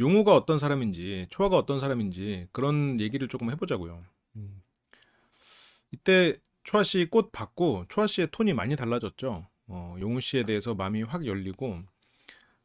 용우가 어떤 사람인지, 초아가 어떤 사람인지 그런 얘기를 조금 해보자고요. 음. 이때 초아 씨 꽃 받고 초아 씨의 톤이 많이 달라졌죠. 용우 씨에 대해서 마음이 확 열리고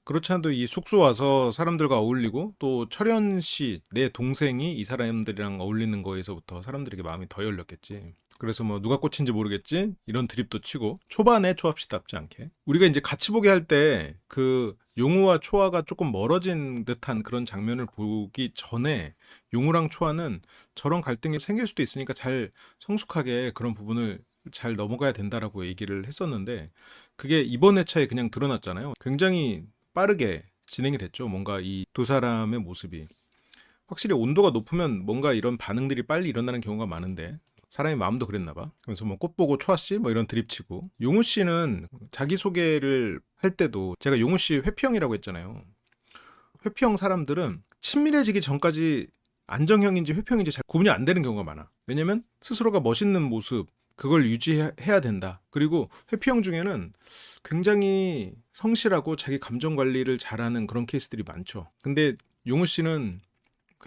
그렇지 않아도 이 숙소 와서 사람들과 어울리고 또 철현 씨, 내 동생이 이 사람들이랑 어울리는 거에서부터 사람들에게 마음이 더 열렸겠지. 그래서 뭐 누가 꽂힌지 모르겠지? 이런 드립도 치고 초반에 초합시답지 않게. 우리가 이제 같이 보게 할 때 그 용우와 초아가 조금 멀어진 듯한 그런 장면을 보기 전에 용우랑 초아는 저런 갈등이 생길 수도 있으니까 잘 성숙하게 그런 부분을 잘 넘어가야 된다라고 얘기를 했었는데 그게 이번 회차에 그냥 드러났잖아요. 굉장히 빠르게 진행이 됐죠. 뭔가 이 두 사람의 모습이. 확실히 온도가 높으면 뭔가 이런 반응들이 빨리 일어나는 경우가 많은데 사람의 마음도 그랬나 봐. 그래서 뭐 꽃 보고 초아 씨 뭐 이런 드립치고 용우 씨는 자기 소개를 할 때도 제가 용우 씨 회피형이라고 했잖아요. 회피형 사람들은 친밀해지기 전까지 안정형인지 회피형인지 잘 구분이 안 되는 경우가 많아. 왜냐면 스스로가 멋있는 모습 그걸 유지해야 된다. 그리고 회피형 중에는 굉장히 성실하고 자기 감정 관리를 잘하는 그런 케이스들이 많죠. 근데 용우 씨는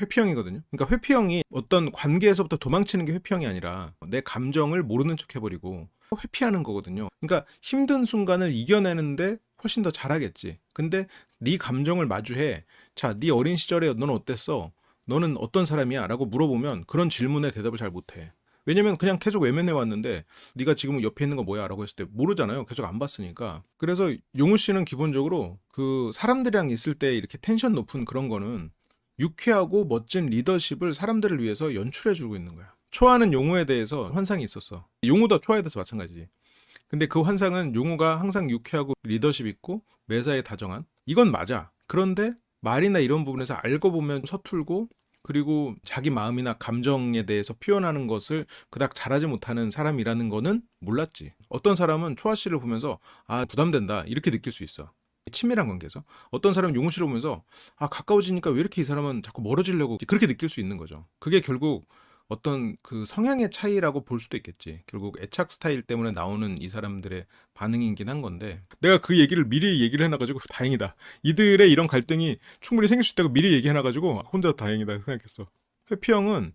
회피형이거든요. 그러니까 회피형이 어떤 관계에서부터 도망치는 게 회피형이 아니라 내 감정을 모르는 척 해버리고 회피하는 거거든요. 그러니까 힘든 순간을 이겨내는데 훨씬 더 잘하겠지. 근데 네 감정을 마주해. 자, 네 어린 시절에 너는 어땠어? 너는 어떤 사람이야? 라고 물어보면 그런 질문에 대답을 잘 못해. 왜냐면 그냥 계속 외면해 왔는데 네가 지금 옆에 있는 거 뭐야? 라고 했을 때 모르잖아요. 계속 안 봤으니까. 그래서 용우 씨는 기본적으로 그 사람들이랑 있을 때 이렇게 텐션 높은 그런 거는 유쾌하고 멋진 리더십을 사람들을 위해서 연출해주고 있는 거야. 초아는 용우에 대해서 환상이 있었어. 용우도 초아에 대해서 마찬가지. 근데 그 환상은 용우가 항상 유쾌하고 리더십 있고 매사에 다정한 이건 맞아. 그런데 말이나 이런 부분에서 알고 보면 서툴고 그리고 자기 마음이나 감정에 대해서 표현하는 것을 그닥 잘하지 못하는 사람이라는 거는 몰랐지. 어떤 사람은 초아 씨를 보면서 아 부담된다 이렇게 느낄 수 있어. 친밀한 관계에서 어떤 사람은 용우 씨를 보면서 아 가까워지니까 왜 이렇게 이 사람은 자꾸 멀어지려고 그렇게 느낄 수 있는 거죠. 그게 결국 어떤 그 성향의 차이라고 볼 수도 있겠지. 결국 애착 스타일 때문에 나오는 이 사람들의 반응이긴 한 건데 내가 그 얘기를 미리 얘기를 해놔가지고 다행이다. 이들의 이런 갈등이 충분히 생길 수 있다고 미리 얘기해놔가지고 혼자 다행이다 생각했어. 회피형은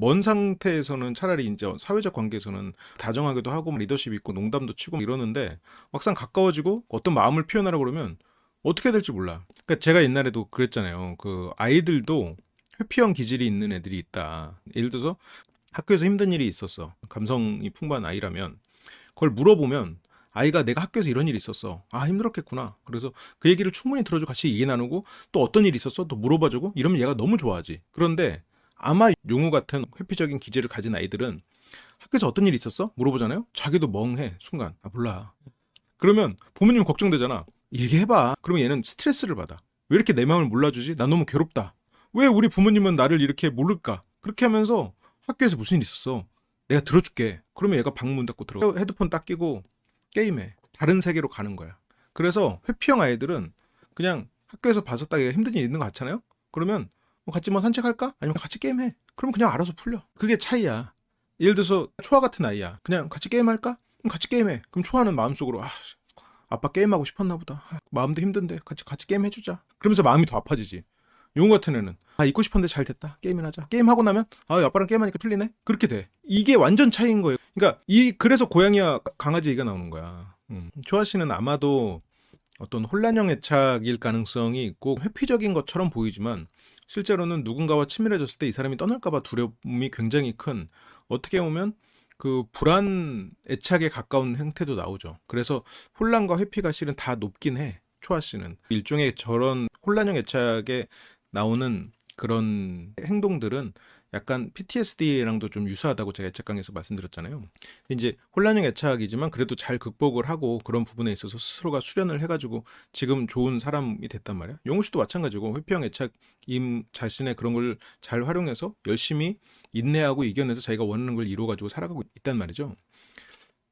먼 상태에서는 차라리 이제 사회적 관계에서는 다정하기도 하고 리더십 있고 농담도 치고 이러는데 막상 가까워지고 어떤 마음을 표현하라고 그러면 어떻게 될지 몰라. 그러니까 제가 옛날에도 그랬잖아요. 그 아이들도 회피형 기질이 있는 애들이 있다. 예를 들어서 학교에서 힘든 일이 있었어. 감성이 풍부한 아이라면 그걸 물어보면 아이가 내가 학교에서 이런 일이 있었어. 아 힘들었겠구나. 그래서 그 얘기를 충분히 들어주고 같이 얘기 나누고 또 어떤 일이 있었어? 또 물어봐주고 이러면 얘가 너무 좋아하지. 그런데 아마 용우 같은 회피적인 기질을 가진 아이들은 학교에서 어떤 일이 있었어? 물어보잖아요. 자기도 멍해 순간. 아 몰라. 그러면 부모님 걱정되잖아. 얘기해봐. 그러면 얘는 스트레스를 받아. 왜 이렇게 내 마음을 몰라주지? 나 너무 괴롭다. 왜 우리 부모님은 나를 이렇게 모를까? 그렇게 하면서 학교에서 무슨 일 있었어? 내가 들어줄게. 그러면 얘가 방문 닫고 들어가. 헤드폰 딱 끼고 게임해. 다른 세계로 가는 거야. 그래서 회피형 아이들은 그냥 학교에서 봐서 딱 힘든 일 있는 거 같잖아요? 그러면 뭐 같이 뭐 산책할까? 아니면 같이 게임해. 그럼 그냥 알아서 풀려. 그게 차이야. 예를 들어서 초아 같은 아이야. 그냥 같이 게임할까? 그럼 같이 게임해. 그럼 초아는 마음속으로 아빠 게임하고 싶었나 보다. 마음도 힘든데 같이 게임 해주자. 그러면서 마음이 더 아파지지. 용우 같은 애는 있고 싶었는데 잘 됐다. 게임이나 하자. 게임하고 나면 아빠랑 게임하니까 틀리네. 그렇게 돼. 이게 완전 차이인 거예요. 그러니까 그래서 고양이와 강아지 얘기가 나오는 거야. 초아 씨는 아마도 어떤 혼란형 애착일 가능성이 있고 회피적인 것처럼 보이지만 실제로는 누군가와 친밀해졌을 때 이 사람이 떠날까봐 두려움이 굉장히 큰 어떻게 보면 그 불안 애착에 가까운 형태도 나오죠. 그래서 혼란과 회피가 실은 다 높긴 해. 초아 씨는 일종의 저런 혼란형 애착에 나오는 그런 행동들은 약간 PTSD랑도 좀 유사하다고 제가 애착 강에서 말씀드렸잖아요. 이제 혼란형 애착이지만 그래도 잘 극복을 하고 그런 부분에 있어서 스스로가 수련을 해가지고 지금 좋은 사람이 됐단 말이야. 용우 씨도 마찬가지고 회피형 애착임 자신의 그런 걸 잘 활용해서 열심히 인내하고 이겨내서 자기가 원하는 걸 이루어가지고 살아가고 있단 말이죠.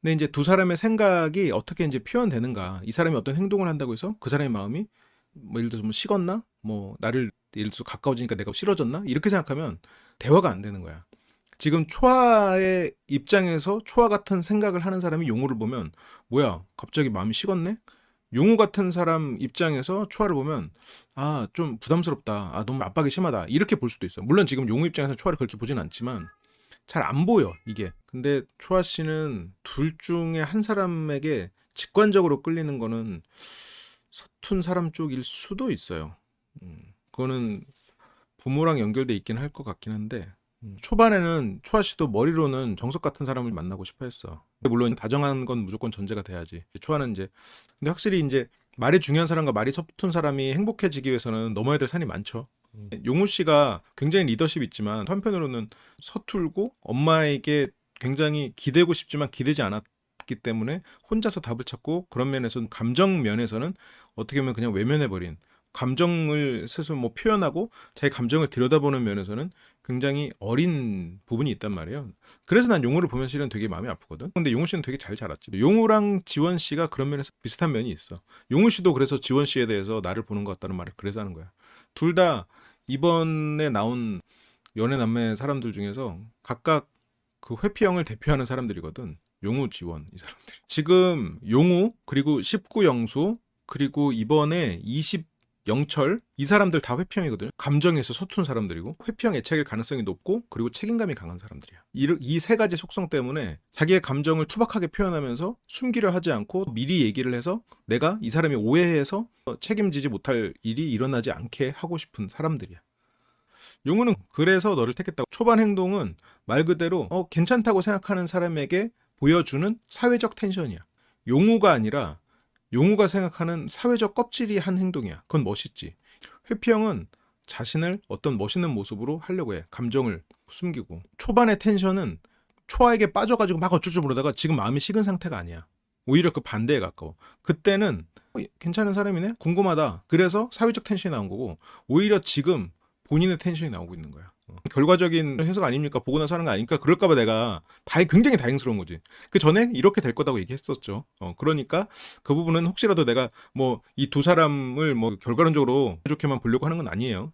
근데 이제 두 사람의 생각이 어떻게 이제 표현되는가. 이 사람이 어떤 행동을 한다고 해서 그 사람의 마음이 뭐 예를 들어서 뭐 식었나? 뭐 나를 예를 들어서 가까워지니까 내가 싫어졌나? 이렇게 생각하면 대화가 안 되는 거야. 지금 초아의 입장에서 초아 같은 생각을 하는 사람이 용우를 보면 뭐야 갑자기 마음이 식었네? 용우 같은 사람 입장에서 초아를 보면 좀 부담스럽다. 너무 압박이 심하다. 이렇게 볼 수도 있어요. 물론 지금 용우 입장에서 초아를 그렇게 보진 않지만 잘 안 보여, 이게. 근데 초아 씨는 둘 중에 한 사람에게 직관적으로 끌리는 거는 서툰 사람 쪽일 수도 있어요. 그거는 부모랑 연결돼 있긴 할 것 같긴 한데 초반에는 초아 씨도 머리로는 정석 같은 사람을 만나고 싶어 했어. 물론 다정한 건 무조건 전제가 돼야지. 초아는 이제 근데 확실히 이제 말이 중요한 사람과 말이 서툰 사람이 행복해지기 위해서는 넘어야 될 산이 많죠. 용우 씨가 굉장히 리더십 있지만 한편으로는 서툴고 엄마에게 굉장히 기대고 싶지만 기대지 않았기 때문에 혼자서 답을 찾고 그런 면에서는 감정 면에서는 어떻게 보면 그냥 외면해버린 감정을 스스로 뭐 표현하고 자기 감정을 들여다보는 면에서는 굉장히 어린 부분이 있단 말이에요. 그래서 난 용우를 보면 실은 되게 마음이 아프거든. 근데 용우 씨는 되게 잘 자랐지. 용우랑 지원 씨가 그런 면에서 비슷한 면이 있어. 용우 씨도 그래서 지원 씨에 대해서 나를 보는 것 같다는 말을 그래서 하는 거야. 둘 다 이번에 나온 연애 남매 사람들 중에서 각각 그 회피형을 대표하는 사람들이거든. 용우, 지원 이 사람들. 지금 용우 그리고 19 영수 그리고 이번에 20 영철 이 사람들 다 회피형이거든요. 감정에서 서툰 사람들이고 회피형 애착일 가능성이 높고 그리고 책임감이 강한 사람들이야. 이 세 가지 속성 때문에 자기의 감정을 투박하게 표현하면서 숨기려 하지 않고 미리 얘기를 해서 내가 이 사람이 오해해서 책임지지 못할 일이 일어나지 않게 하고 싶은 사람들이야. 용우는 그래서 너를 택했다고. 초반 행동은 말 그대로 괜찮다고 생각하는 사람에게 보여주는 사회적 텐션이야. 용우가 아니라 용우가 생각하는 사회적 껍질이 한 행동이야. 그건 멋있지. 회피형은 자신을 어떤 멋있는 모습으로 하려고 해. 감정을 숨기고. 초반의 텐션은 초아에게 빠져가지고 막 어쩔 줄 모르다가 지금 마음이 식은 상태가 아니야. 오히려 그 반대에 가까워. 그때는 괜찮은 사람이네? 궁금하다. 그래서 사회적 텐션이 나온 거고 오히려 지금 본인의 텐션이 나오고 있는 거야. 결과적인 해석 아닙니까? 보고 나서 하는 거 아닙니까? 그럴까봐 내가 굉장히 다행스러운 거지. 그 전에 이렇게 될 거다고 얘기했었죠. 그러니까 그 부분은 혹시라도 내가 뭐 이 두 사람을 뭐 결과론적으로 좋게만 보려고 하는 건 아니에요.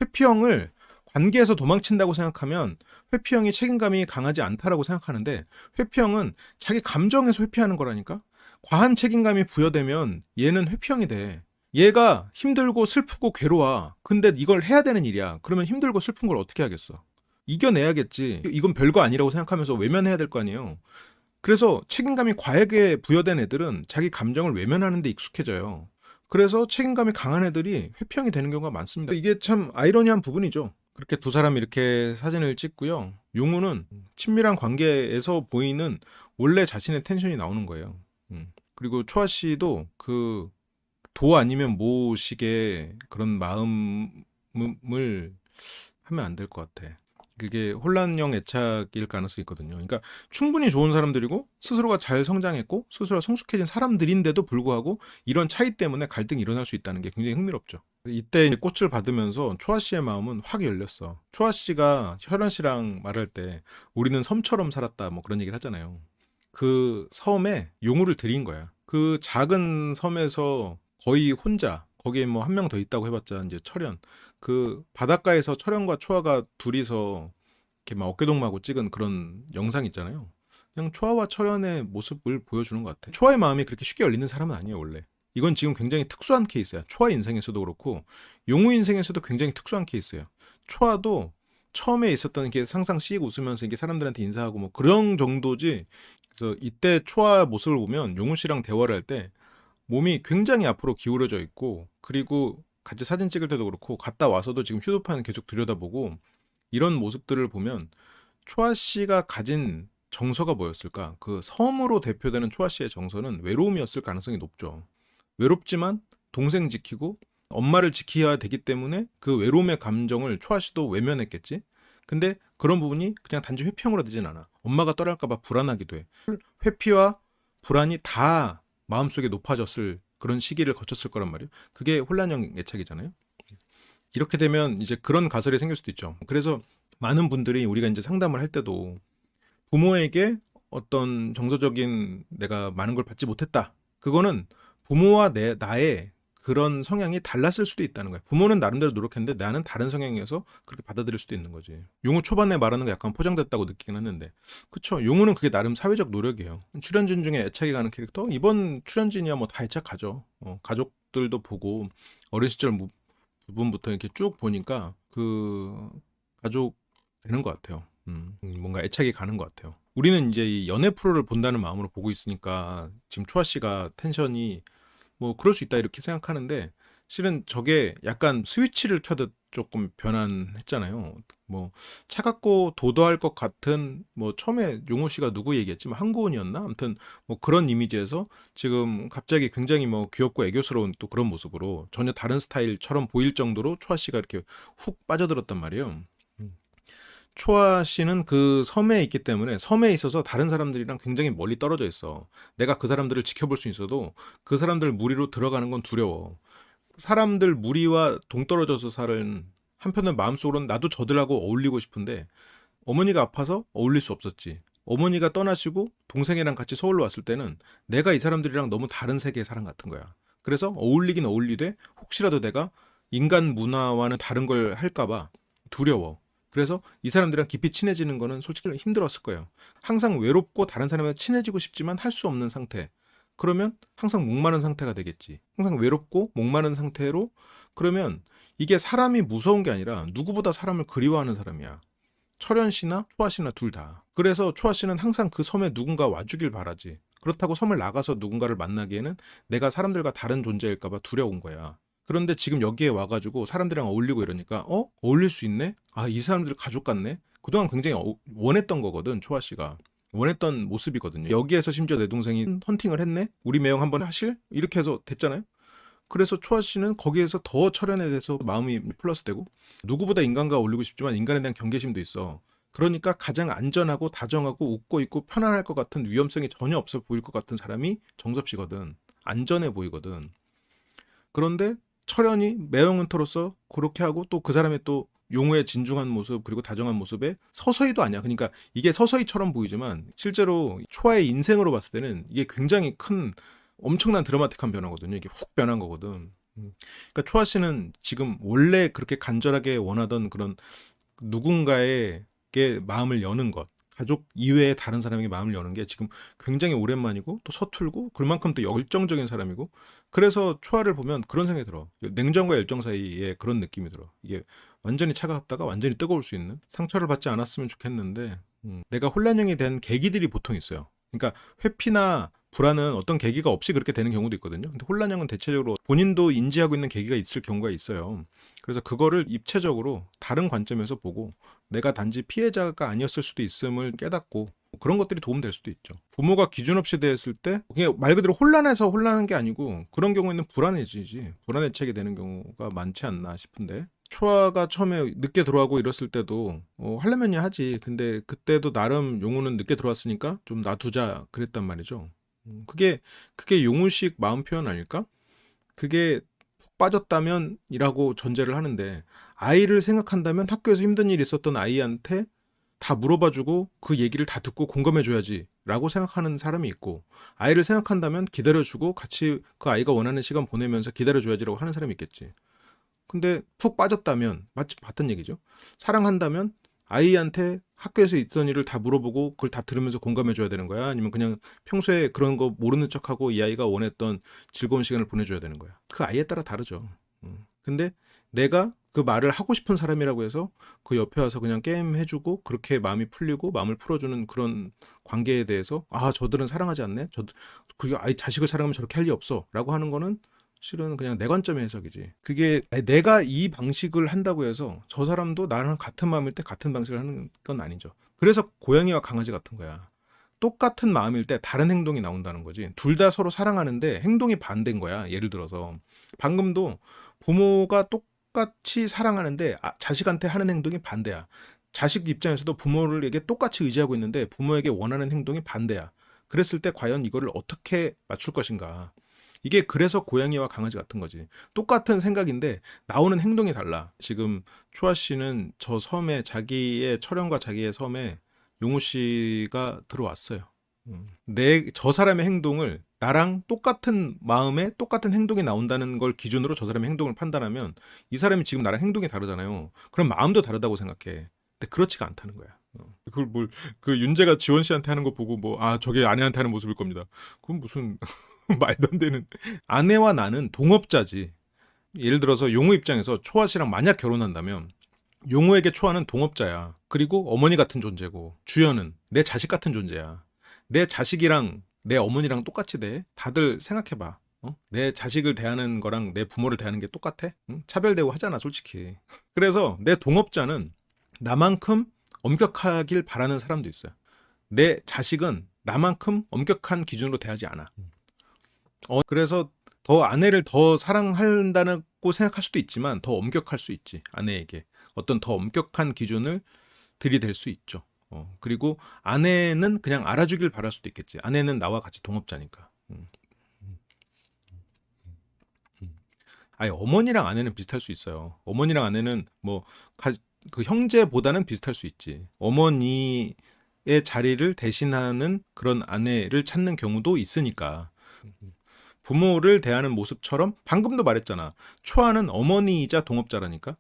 회피형을 관계에서 도망친다고 생각하면 회피형이 책임감이 강하지 않다라고 생각하는데 회피형은 자기 감정에서 회피하는 거라니까. 과한 책임감이 부여되면 얘는 회피형이 돼. 얘가 힘들고 슬프고 괴로워. 근데 이걸 해야 되는 일이야. 그러면 힘들고 슬픈 걸 어떻게 하겠어? 이겨내야겠지. 이건 별거 아니라고 생각하면서 외면해야 될 거 아니에요. 그래서 책임감이 과하게 부여된 애들은 자기 감정을 외면하는 데 익숙해져요. 그래서 책임감이 강한 애들이 회피형이 되는 경우가 많습니다. 이게 참 아이러니한 부분이죠. 그렇게 두 사람이 이렇게 사진을 찍고요. 용우는 친밀한 관계에서 보이는 원래 자신의 텐션이 나오는 거예요. 그리고 초아 씨도 그 도 아니면 모식의 그런 마음을 하면 안 될 것 같아. 그게 혼란형 애착일 가능성이 있거든요. 그러니까 충분히 좋은 사람들이고 스스로가 잘 성장했고 스스로가 성숙해진 사람들인데도 불구하고 이런 차이 때문에 갈등이 일어날 수 있다는 게 굉장히 흥미롭죠. 이때 꽃을 받으면서 초아 씨의 마음은 확 열렸어. 초아 씨가 혈연 씨랑 말할 때 우리는 섬처럼 살았다 뭐 그런 얘기를 하잖아요. 그 섬에 용우를 들인 거야. 그 작은 섬에서 거의 혼자 거기에 뭐 한 명 더 있다고 해봤자 이제 철현 그 바닷가에서 철현과 초아가 둘이서 이렇게 막 어깨동무하고 찍은 그런 영상 있잖아요. 그냥 초아와 철현의 모습을 보여주는 것 같아. 초아의 마음이 그렇게 쉽게 열리는 사람은 아니에요 원래. 이건 지금 굉장히 특수한 케이스야. 초아 인생에서도 그렇고 용우 인생에서도 굉장히 특수한 케이스예요. 초아도 처음에 있었던 게 상상 씩 웃으면서 이게 사람들한테 인사하고 뭐 그런 정도지. 그래서 이때 초아 모습을 보면 용우 씨랑 대화를 할 때 몸이 굉장히 앞으로 기울어져 있고 그리고 같이 사진 찍을 때도 그렇고 갔다 와서도 지금 휴대폰 계속 들여다보고 이런 모습들을 보면 초아 씨가 가진 정서가 뭐였을까? 그 섬으로 대표되는 초아 씨의 정서는 외로움이었을 가능성이 높죠. 외롭지만 동생 지키고 엄마를 지켜야 되기 때문에 그 외로움의 감정을 초아 씨도 외면했겠지? 근데 그런 부분이 그냥 단지 회피형으로 되진 않아. 엄마가 떠날까봐 불안하기도 해. 회피와 불안이 다 마음속에 높아졌을 그런 시기를 거쳤을 거란 말이에요. 그게 혼란형 애착이잖아요. 이렇게 되면 이제 그런 가설이 생길 수도 있죠. 그래서 많은 분들이 우리가 이제 상담을 할 때도 부모에게 어떤 정서적인 내가 많은 걸 받지 못했다. 그거는 부모와 나의 그런 성향이 달랐을 수도 있다는 거야. 부모는 나름대로 노력했는데 나는 다른 성향이어서 그렇게 받아들일 수도 있는 거지. 용우 초반에 말하는 거 약간 포장됐다고 느끼긴 했는데, 그쵸. 용우는 그게 나름 사회적 노력이에요. 출연진 중에 애착이 가는 캐릭터? 이번 출연진이야 뭐 다 애착 가죠. 가족들도 보고 어린 시절 부분부터 이렇게 쭉 보니까 그 가족 되는 것 같아요. 뭔가 애착이 가는 것 같아요. 우리는 이제 이 연애 프로를 본다는 마음으로 보고 있으니까 지금 초아 씨가 텐션이 뭐 그럴 수 있다 이렇게 생각하는데, 실은 저게 약간 스위치를 켜듯 조금 변환했잖아요. 뭐 차갑고 도도할 것 같은, 뭐 처음에 용호 씨가 누구 얘기했지만 한고은이었나? 아무튼 뭐 그런 이미지에서 지금 갑자기 굉장히 뭐 귀엽고 애교스러운 또 그런 모습으로 전혀 다른 스타일처럼 보일 정도로 초아 씨가 이렇게 훅 빠져들었단 말이에요. 초아 씨는 그 섬에 있기 때문에 섬에 있어서 다른 사람들이랑 굉장히 멀리 떨어져 있어. 내가 그 사람들을 지켜볼 수 있어도 그 사람들 무리로 들어가는 건 두려워. 사람들 무리와 동떨어져서 사는 한편은 마음속으로는 나도 저들하고 어울리고 싶은데 어머니가 아파서 어울릴 수 없었지. 어머니가 떠나시고 동생이랑 같이 서울로 왔을 때는 내가 이 사람들이랑 너무 다른 세계의 사람 같은 거야. 그래서 어울리긴 어울리되 혹시라도 내가 인간 문화와는 다른 걸 할까봐 두려워. 그래서 이 사람들이랑 깊이 친해지는 거는 솔직히 힘들었을 거예요. 항상 외롭고 다른 사람과 친해지고 싶지만 할 수 없는 상태. 그러면 항상 목마른 상태가 되겠지. 항상 외롭고 목마른 상태로, 그러면 이게 사람이 무서운 게 아니라 누구보다 사람을 그리워하는 사람이야. 철현 씨나 초아 씨나 둘 다. 그래서 초아 씨는 항상 그 섬에 누군가 와주길 바라지. 그렇다고 섬을 나가서 누군가를 만나기에는 내가 사람들과 다른 존재일까봐 두려운 거야. 그런데 지금 여기에 와가지고 사람들이랑 어울리고 이러니까 어울릴 수 있네? 아, 이 사람들 가족 같네? 그동안 굉장히 원했던 거거든, 초아 씨가. 원했던 모습이거든요. 여기에서 심지어 내 동생이 헌팅을 했네? 우리 매형 한번 하실? 이렇게 해서 됐잖아요? 그래서 초아 씨는 거기에서 더 철현에 대해서 마음이 플러스되고, 누구보다 인간과 어울리고 싶지만 인간에 대한 경계심도 있어. 그러니까 가장 안전하고 다정하고 웃고 있고 편안할 것 같은, 위험성이 전혀 없어 보일 것 같은 사람이 정섭 씨거든. 안전해 보이거든. 그런데 철현이 매형은터로서 그렇게 하고 또 그 사람의 또 용우의 진중한 모습 그리고 다정한 모습에 서서히도 아니야. 그러니까 이게 서서히처럼 보이지만 실제로 초아의 인생으로 봤을 때는 이게 굉장히 큰 엄청난 드라마틱한 변화거든요. 이게 훅 변한 거거든. 그러니까 초아 씨는 지금 원래 그렇게 간절하게 원하던 그런 누군가에게 마음을 여는 것, 가족 이외의 다른 사람에게 마음을 여는 게 지금 굉장히 오랜만이고 또 서툴고 그만큼 또 열정적인 사람이고, 그래서 초아를 보면 그런 생각이 들어. 냉정과 열정 사이에 그런 느낌이 들어. 이게 완전히 차갑다가 완전히 뜨거울 수 있는, 상처를 받지 않았으면 좋겠는데 내가 혼란형이 된 계기들이 보통 있어요. 그러니까 회피나 불안은 어떤 계기가 없이 그렇게 되는 경우도 있거든요. 근데 혼란형은 대체적으로 본인도 인지하고 있는 계기가 있을 경우가 있어요. 그래서 그거를 입체적으로 다른 관점에서 보고 내가 단지 피해자가 아니었을 수도 있음을 깨닫고 그런 것들이 도움될 수도 있죠. 부모가 기준 없이 대했을 때 그냥 말 그대로 혼란해서 혼란한 게 아니고 그런 경우에는 불안해지지. 불안해체게 되는 경우가 많지 않나 싶은데, 초아가 처음에 늦게 들어가고 이랬을 때도 하려면야 하지. 근데 그때도 나름 용우는 늦게 들어왔으니까 좀 놔두자 그랬단 말이죠. 그게 용우식 마음 표현 아닐까? 그게 푹 빠졌다면이라고 전제를 하는데, 아이를 생각한다면 학교에서 힘든 일이 있었던 아이한테 다 물어봐주고 그 얘기를 다 듣고 공감해줘야지 라고 생각하는 사람이 있고, 아이를 생각한다면 기다려주고 같이 그 아이가 원하는 시간 보내면서 기다려줘야지라고 하는 사람이 있겠지. 근데 푹 빠졌다면, 마치 같은 얘기죠. 사랑한다면 아이한테 학교에서 있던 일을 다 물어보고 그걸 다 들으면서 공감해줘야 되는 거야? 아니면 그냥 평소에 그런 거 모르는 척하고 이 아이가 원했던 즐거운 시간을 보내줘야 되는 거야? 그 아이에 따라 다르죠. 근데 내가 그 말을 하고 싶은 사람이라고 해서 그 옆에 와서 그냥 게임 해주고 그렇게 마음이 풀리고 마음을 풀어주는 그런 관계에 대해서, 아, 저들은 사랑하지 않네? 그게 아이 자식을 사랑하면 저렇게 할 리 없어 라고 하는 거는 실은 그냥 내 관점의 해석이지. 그게 내가 이 방식을 한다고 해서 저 사람도 나랑 같은 마음일 때 같은 방식을 하는 건 아니죠. 그래서 고양이와 강아지 같은 거야. 똑같은 마음일 때 다른 행동이 나온다는 거지. 둘 다 서로 사랑하는데 행동이 반대인 거야. 예를 들어서 방금도 부모가 똑같이 사랑하는데 자식한테 하는 행동이 반대야. 자식 입장에서도 부모에게 똑같이 의지하고 있는데 부모에게 원하는 행동이 반대야. 그랬을 때 과연 이거를 어떻게 맞출 것인가. 이게 그래서 고양이와 강아지 같은 거지. 똑같은 생각인데 나오는 행동이 달라. 지금 초아 씨는 저 섬에, 자기의 철현과 자기의 섬에 용우 씨가 들어왔어요. 저 사람의 행동을 나랑 똑같은 마음에 똑같은 행동이 나온다는 걸 기준으로 저 사람의 행동을 판단하면 이 사람이 지금 나랑 행동이 다르잖아요. 그럼 마음도 다르다고 생각해. 근데 그렇지가 않다는 거야. 그걸 뭘 그 윤재가 지원 씨한테 하는 거 보고 뭐 저게 아내한테 하는 모습일 겁니다. 그건 무슨 말도 안 되는. 아내와 나는 동업자지. 예를 들어서 용우 입장에서 초아 씨랑 만약 결혼한다면 용우에게 초아는 동업자야. 그리고 어머니 같은 존재고 주연은 내 자식 같은 존재야. 내 자식이랑 내 어머니랑 똑같이 돼. 다들 생각해봐. 내 자식을 대하는 거랑 내 부모를 대하는 게 똑같아? 응? 차별되고 하잖아, 솔직히. 그래서 내 동업자는 나만큼 엄격하길 바라는 사람도 있어요. 내 자식은 나만큼 엄격한 기준으로 대하지 않아. 그래서 더 아내를 더 사랑한다고 생각할 수도 있지만 더 엄격할 수 있지. 아내에게 어떤 더 엄격한 기준을 들이댈 수 있죠. 그리고 아내는 그냥 알아주길 바랄 수도 있겠지. 아내는 나와 같이 동업자니까. 아니, 어머니랑 아내는 비슷할 수 있어요. 어머니랑 아내는 뭐 그 형제보다는 비슷할 수 있지. 어머니의 자리를 대신하는 그런 아내를 찾는 경우도 있으니까. 부모를 대하는 모습처럼 방금도 말했잖아. 초아는 어머니이자 동업자라니까.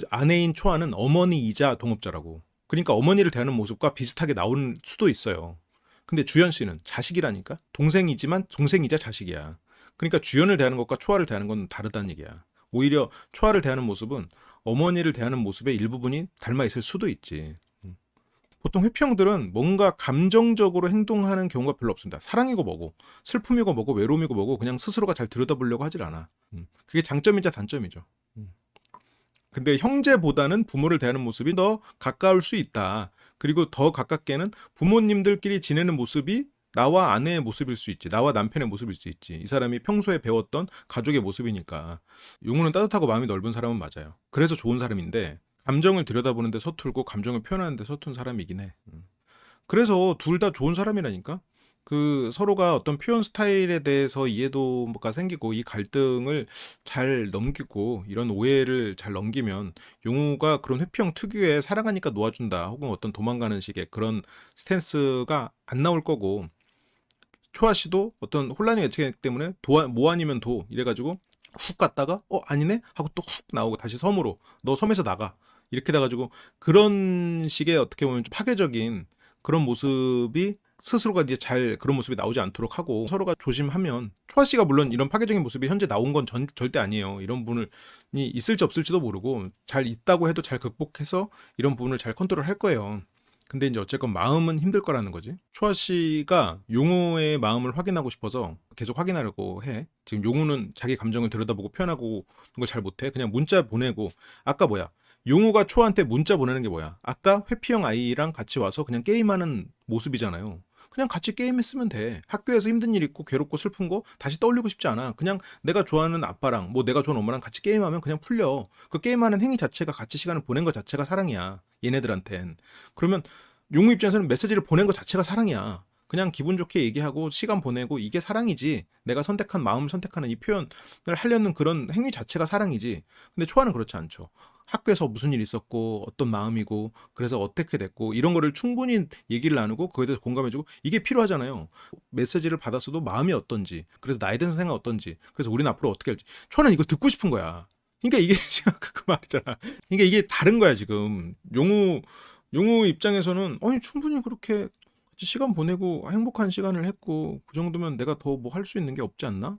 아내인 초아는 어머니이자 동업자라고. 그러니까 어머니를 대하는 모습과 비슷하게 나올 수도 있어요. 근데 주연 씨는 자식이라니까. 동생이지만 동생이자 자식이야. 그러니까 주연을 대하는 것과 초아를 대하는 건 다르다는 얘기야. 오히려 초아를 대하는 모습은 어머니를 대하는 모습의 일부분이 닮아 있을 수도 있지. 보통 회피형들은 뭔가 감정적으로 행동하는 경우가 별로 없습니다. 사랑이고 뭐고 슬픔이고 뭐고 외로움이고 뭐고 그냥 스스로가 잘 들여다보려고 하질 않아. 그게 장점이자 단점이죠. 근데 형제보다는 부모를 대하는 모습이 더 가까울 수 있다. 그리고 더 가깝게는 부모님들끼리 지내는 모습이 나와 아내의 모습일 수 있지. 나와 남편의 모습일 수 있지. 이 사람이 평소에 배웠던 가족의 모습이니까. 용우는 따뜻하고 마음이 넓은 사람은 맞아요. 그래서 좋은 사람인데 감정을 들여다보는데 서툴고 감정을 표현하는데 서툰 사람이긴 해. 그래서 둘 다 좋은 사람이라니까. 그 서로가 어떤 표현 스타일에 대해서 이해도가 생기고 이 갈등을 잘 넘기고 이런 오해를 잘 넘기면 용우가 그런 회피형 특유의 사랑하니까 놓아준다 혹은 어떤 도망가는 식의 그런 스탠스가 안 나올 거고, 초아 씨도 어떤 혼란이 예측되기 때문에 뭐 아니면 도 이래가지고 훅 갔다가 아니네 하고 또 훅 나오고 다시 섬으로 너 섬에서 나가 이렇게 돼가지고 그런 식의 어떻게 보면 좀 파괴적인 그런 모습이 스스로가 이제 잘 그런 모습이 나오지 않도록 하고 서로가 조심하면, 초아 씨가 물론 이런 파괴적인 모습이 현재 나온 건 절대 아니에요. 이런 부분이 있을지 없을지도 모르고 잘 있다고 해도 잘 극복해서 이런 부분을 잘 컨트롤할 거예요. 근데 이제 어쨌건 마음은 힘들 거라는 거지. 초아 씨가 용우의 마음을 확인하고 싶어서 계속 확인하려고 해. 지금 용우는 자기 감정을 들여다보고 표현하고 걸 잘 못해. 그냥 문자 보내고. 아까 뭐야? 용우가 초아한테 문자 보내는 게 뭐야? 아까 회피형 아이랑 같이 와서 그냥 게임하는 모습이잖아요. 그냥 같이 게임했으면 돼. 학교에서 힘든 일 있고 괴롭고 슬픈 거 다시 떠올리고 싶지 않아. 그냥 내가 좋아하는 아빠랑 뭐 내가 좋아하는 엄마랑 같이 게임하면 그냥 풀려. 그 게임하는 행위 자체가 같이 시간을 보낸 것 자체가 사랑이야. 얘네들한텐. 그러면 용우 입장에서는 메시지를 보낸 것 자체가 사랑이야. 그냥 기분 좋게 얘기하고 시간 보내고 이게 사랑이지. 내가 선택한 마음을 선택하는 이 표현을 하려는 그런 행위 자체가 사랑이지. 근데 초아는 그렇지 않죠. 학교에서 무슨 일이 있었고 어떤 마음이고 그래서 어떻게 됐고 이런 거를 충분히 얘기를 나누고 그거에 대해서 공감해주고 이게 필요하잖아요. 메시지를 받았어도 마음이 어떤지, 그래서 나에 대한 생각 어떤지, 그래서 우리는 앞으로 어떻게 할지 초아는 이거 듣고 싶은 거야. 그러니까 이게 지금 그 말이잖아. 그러니까 이게 다른 거야 지금. 용우 입장에서는 충분히 그렇게 시간 보내고 행복한 시간을 했고 그 정도면 내가 더 뭐 할 수 있는 게 없지 않나?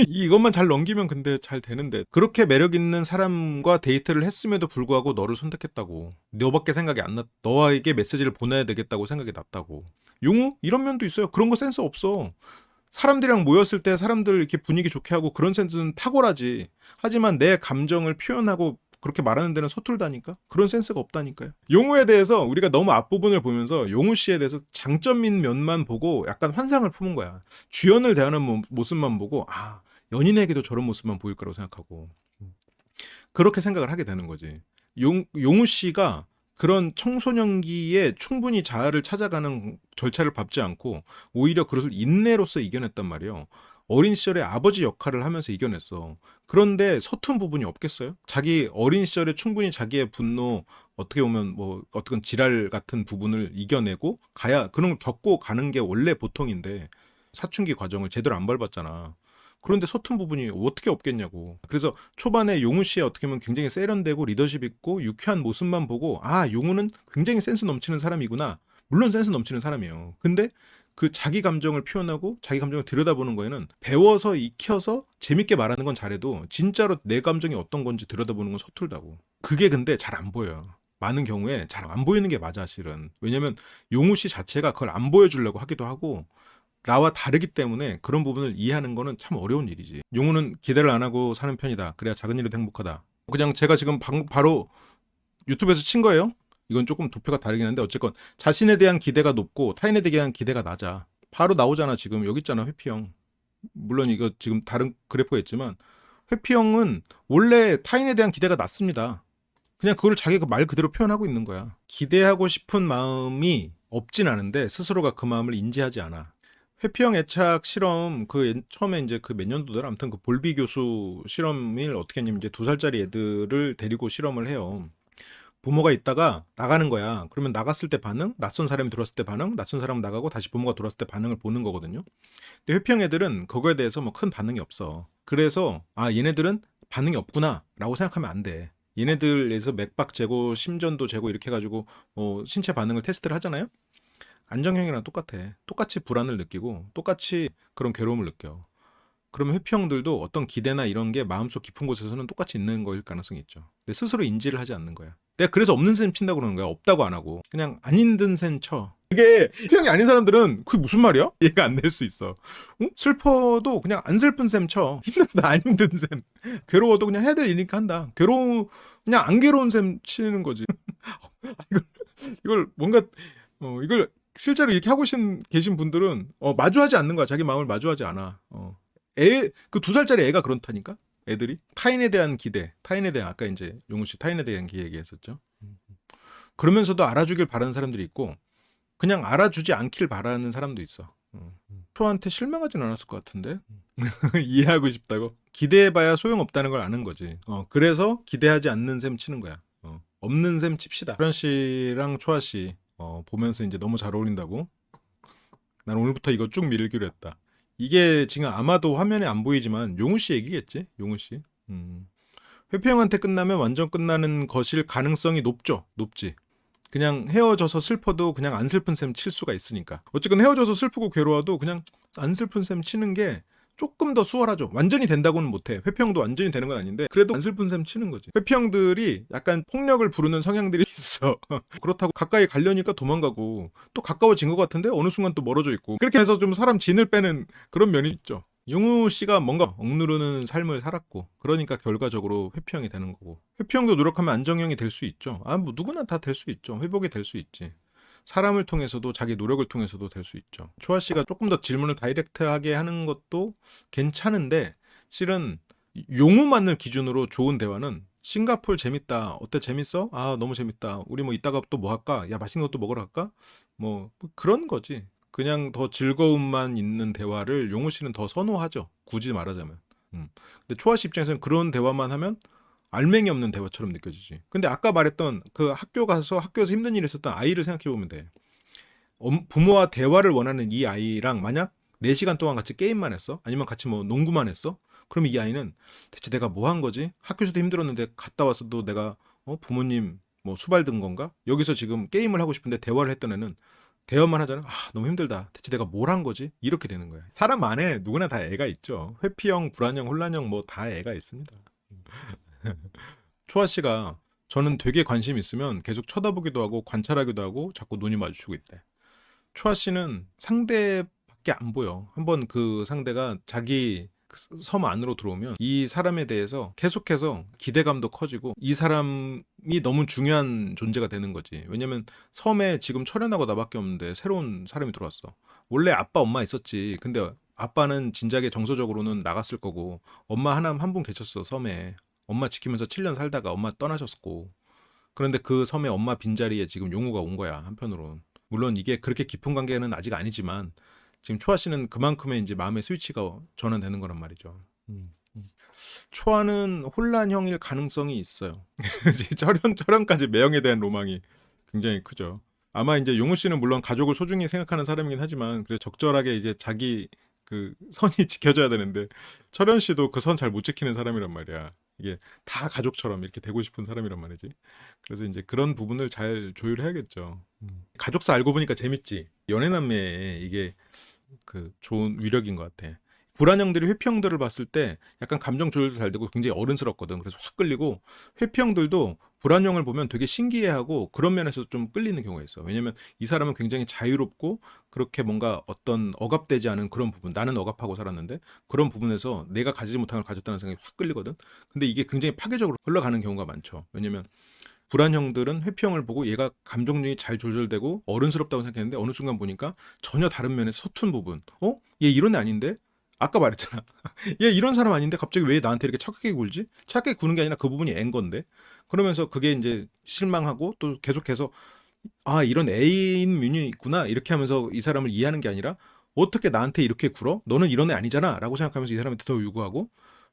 이것만 잘 넘기면 근데 잘 되는데, 그렇게 매력 있는 사람과 데이트를 했음에도 불구하고 너를 선택했다고. 너밖에 생각이 안 났. 너에게 메시지를 보내야 되겠다고 생각이 났다고. 용우 이런 면도 있어요. 그런 거 센스 없어. 사람들이랑 모였을 때 사람들 이렇게 분위기 좋게 하고 그런 센스는 탁월하지. 하지만 내 감정을 표현하고 그렇게 말하는 데는 서툴다니까? 그런 센스가 없다니까요. 용우에 대해서 우리가 너무 앞부분을 보면서 용우 씨에 대해서 장점인 면만 보고 약간 환상을 품은 거야. 주연을 대하는 모습만 보고 연인에게도 저런 모습만 보일 거라고 생각하고 그렇게 생각을 하게 되는 거지. 용우 씨가 그런 청소년기에 충분히 자아를 찾아가는 절차를 밟지 않고 오히려 그것을 인내로서 이겨냈단 말이에요. 어린 시절에 아버지 역할을 하면서 이겨냈어. 그런데 서툰 부분이 없겠어요? 자기 어린 시절에 충분히 자기의 분노, 어떻게 보면 뭐 어떤 지랄 같은 부분을 이겨내고 가야, 그런 걸 겪고 가는 게 원래 보통인데 사춘기 과정을 제대로 안 밟았잖아. 그런데 서툰 부분이 어떻게 없겠냐고. 그래서 초반에 용우 씨의 어떻게 보면 굉장히 세련되고 리더십 있고 유쾌한 모습만 보고 아, 용우는 굉장히 센스 넘치는 사람이구나. 물론 센스 넘치는 사람이에요. 근데 그 자기 감정을 표현하고 자기 감정을 들여다보는 거에는 배워서 익혀서 재밌게 말하는 건 잘해도 진짜로 내 감정이 어떤 건지 들여다보는 건 서툴다고. 그게 근데 잘 안 보여요. 많은 경우에 잘 안 보이는 게 맞아, 실은. 왜냐면 용우 씨 자체가 그걸 안 보여주려고 하기도 하고 나와 다르기 때문에 그런 부분을 이해하는 거는 참 어려운 일이지. 용우는 기대를 안 하고 사는 편이다. 그래야 작은 일에도 행복하다. 그냥 제가 지금 바로 유튜브에서 친 거예요. 이건 조금 도표가 다르긴 한데 어쨌건 자신에 대한 기대가 높고 타인에 대한 기대가 낮아. 바로 나오잖아. 지금 여기 있잖아. 회피형. 물론 이거 지금 다른 그래프가 있지만 회피형은 원래 타인에 대한 기대가 낮습니다. 그냥 그걸 자기가 말 그대로 표현하고 있는 거야. 기대하고 싶은 마음이 없진 않은데 스스로가 그 마음을 인지하지 않아. 회피형 애착 실험 처음에 이제 그 몇 년도더라 아무튼 그 볼비 교수 실험을 어떻게 했냐면 이제 2살짜리 애들을 데리고 실험을 해요. 부모가 있다가 나가는 거야. 그러면 나갔을 때 반응, 낯선 사람이 들어왔을 때 반응, 낯선 사람 나가고 다시 부모가 들어왔을 때 반응을 보는 거거든요. 근데 회피형 애들은 그거에 대해서 뭐 큰 반응이 없어. 그래서 아, 얘네들은 반응이 없구나라고 생각하면 안 돼. 얘네들에서 맥박 재고, 심전도 재고 이렇게 해가지고 신체 반응을 테스트를 하잖아요. 안정형이랑 똑같아. 똑같이 불안을 느끼고 똑같이 그런 괴로움을 느껴. 그러면 회피형들도 어떤 기대나 이런 게 마음속 깊은 곳에서는 똑같이 있는 거일 가능성이 있죠. 근데 스스로 인지를 하지 않는 거야. 내가 그래서 없는 셈 친다고 그러는 거야. 없다고 안 하고. 그냥 안 힘든 셈 쳐. 그게 회피형이 아닌 사람들은 그게 무슨 말이야? 이해가 안 될 수 있어. 슬퍼도 그냥 안 슬픈 셈 쳐. 힘들어도 안 힘든 셈. 괴로워도 그냥 해야 될 일이니까 한다. 그냥 안 괴로운 셈 치는 거지. 이걸 뭔가 이걸 실제로 이렇게 하고 계신 분들은 마주하지 않는 거야. 자기 마음을 마주하지 않아. 그 2살짜리 애가 그렇다니까. 애들이 타인에 대한 기대, 타인에 대한 아까 이제 용우 씨 타인에 대한 기대 얘기했었죠. 그러면서도 알아주길 바라는 사람들이 있고 그냥 알아주지 않길 바라는 사람도 있어. 초한테 실망하진 않았을 것 같은데 이해하고 싶다고 기대해봐야 소용없다는 걸 아는 거지. 그래서 기대하지 않는 셈 치는 거야. 없는 셈 칩시다. 프란 씨랑 초아 씨 보면서 이제 너무 잘 어울린다고. 난 오늘부터 이거 쭉 밀기로 했다. 이게 지금 아마도 화면에 안 보이지만 용우 씨 얘기겠지? 용우 씨. 회피형한테 끝나면 완전 끝나는 것일 가능성이 높죠. 높지. 그냥 헤어져서 슬퍼도 그냥 안 슬픈 셈 칠 수가 있으니까. 어쨌든 헤어져서 슬프고 괴로워도 그냥 안 슬픈 셈 치는 게 조금 더 수월하죠. 완전히 된다고는 못해. 회피형도 완전히 되는 건 아닌데 그래도 안 슬픈 셈 치는 거지. 회피형들이 약간 폭력을 부르는 성향들이 있어. 그렇다고 가까이 가려니까 도망가고 또 가까워진 것 같은데 어느 순간 또 멀어져 있고 그렇게 해서 좀 사람 진을 빼는 그런 면이 있죠. 용우 씨가 뭔가 억누르는 삶을 살았고 그러니까 결과적으로 회피형이 되는 거고 회피형도 노력하면 안정형이 될 수 있죠. 뭐 누구나 다 될 수 있죠. 회복이 될 수 있지. 사람을 통해서도 자기 노력을 통해서도 될 수 있죠. 초아 씨가 조금 더 질문을 다이렉트하게 하는 것도 괜찮은데 실은 용우만을 기준으로 좋은 대화는 싱가포르 재밌다. 어때 재밌어? 아 너무 재밌다. 우리 뭐 이따가 또 뭐 할까? 야 맛있는 것도 먹으러 갈까? 뭐 그런 거지. 그냥 더 즐거움만 있는 대화를 용우 씨는 더 선호하죠. 굳이 말하자면. 근데 초아 씨 입장에서는 그런 대화만 하면 알맹이 없는 대화처럼 느껴지지. 근데 아까 말했던 그 학교에서 힘든 일이 있었던 아이를 생각해 보면 돼. 부모와 대화를 원하는 이 아이랑 만약 4시간 동안 같이 게임만 했어? 아니면 같이 뭐 농구만 했어? 그럼 이 아이는 대체 내가 뭐 한 거지? 학교에서도 힘들었는데 갔다 와서도 내가 부모님 뭐 수발 든 건가? 여기서 지금 게임을 하고 싶은데 대화를 했던 애는 대화만 하잖아. 아, 너무 힘들다. 대체 내가 뭘 한 거지? 이렇게 되는 거야. 사람 안에 누구나 다 애가 있죠. 회피형, 불안형, 혼란형 뭐 다 애가 있습니다. 초아 씨가 저는 되게 관심 있으면 계속 쳐다보기도 하고 관찰하기도 하고 자꾸 눈이 마주치고 있대. 초아 씨는 상대밖에 안 보여. 한번 그 상대가 자기 섬 안으로 들어오면 이 사람에 대해서 계속해서 기대감도 커지고 이 사람이 너무 중요한 존재가 되는 거지. 왜냐면 섬에 지금 철현하고 나밖에 없는데 새로운 사람이 들어왔어. 원래 아빠 엄마 있었지. 근데 아빠는 진작에 정서적으로는 나갔을 거고 엄마 한 분 계셨어 섬에. 엄마 지키면서 7년 살다가 엄마 떠나셨고 그런데 그 섬에 엄마 빈자리에 지금 용우가 온 거야 한편으로는. 물론 이게 그렇게 깊은 관계는 아직 아니지만 지금 초아 씨는 그만큼의 이제 마음의 스위치가 전환되는 거란 말이죠. 초아는 혼란형일 가능성이 있어요. 철현까지 매형에 대한 로망이 굉장히 크죠. 아마 이제 용우 씨는 물론 가족을 소중히 생각하는 사람이긴 하지만 그래 적절하게 이제 자기 그 선이 지켜져야 되는데 철현 씨도 그 선 잘 못 지키는 사람이란 말이야. 이게 다 가족처럼 이렇게 되고 싶은 사람이란 말이지. 그래서 이제 그런 부분을 잘 조율해야겠죠. 가족사 알고 보니까 재밌지. 연애남매에 이게 그 좋은 위력인 것 같아. 불안형들이 회피형들을 봤을 때 약간 감정 조절도 잘 되고 굉장히 어른스럽거든. 그래서 확 끌리고 회피형들도 불안형을 보면 되게 신기해하고 그런 면에서 좀 끌리는 경우가 있어. 왜냐면 이 사람은 굉장히 자유롭고 그렇게 뭔가 어떤 억압되지 않은 그런 부분, 나는 억압하고 살았는데 그런 부분에서 내가 가지지 못한 걸 가졌다는 생각이 확 끌리거든. 근데 이게 굉장히 파괴적으로 흘러가는 경우가 많죠. 왜냐면 불안형들은 회피형을 보고 얘가 감정력이 잘 조절되고 어른스럽다고 생각했는데 어느 순간 보니까 전혀 다른 면에 서툰 부분. 얘 이런 애 아닌데? 아까 말했잖아. 얘 이런 사람 아닌데 갑자기 왜 나한테 이렇게 착하게 굴지? 착하게 구는 게 아니라 그 부분이 앤 건데. 그러면서 그게 이제 실망하고 또 계속해서 아, 이런 애인 면이 있구나. 이렇게 하면서 이 사람을 이해하는 게 아니라 어떻게 나한테 이렇게 굴어? 너는 이런 애 아니잖아. 라고 생각하면서 이 사람한테 더 요구하고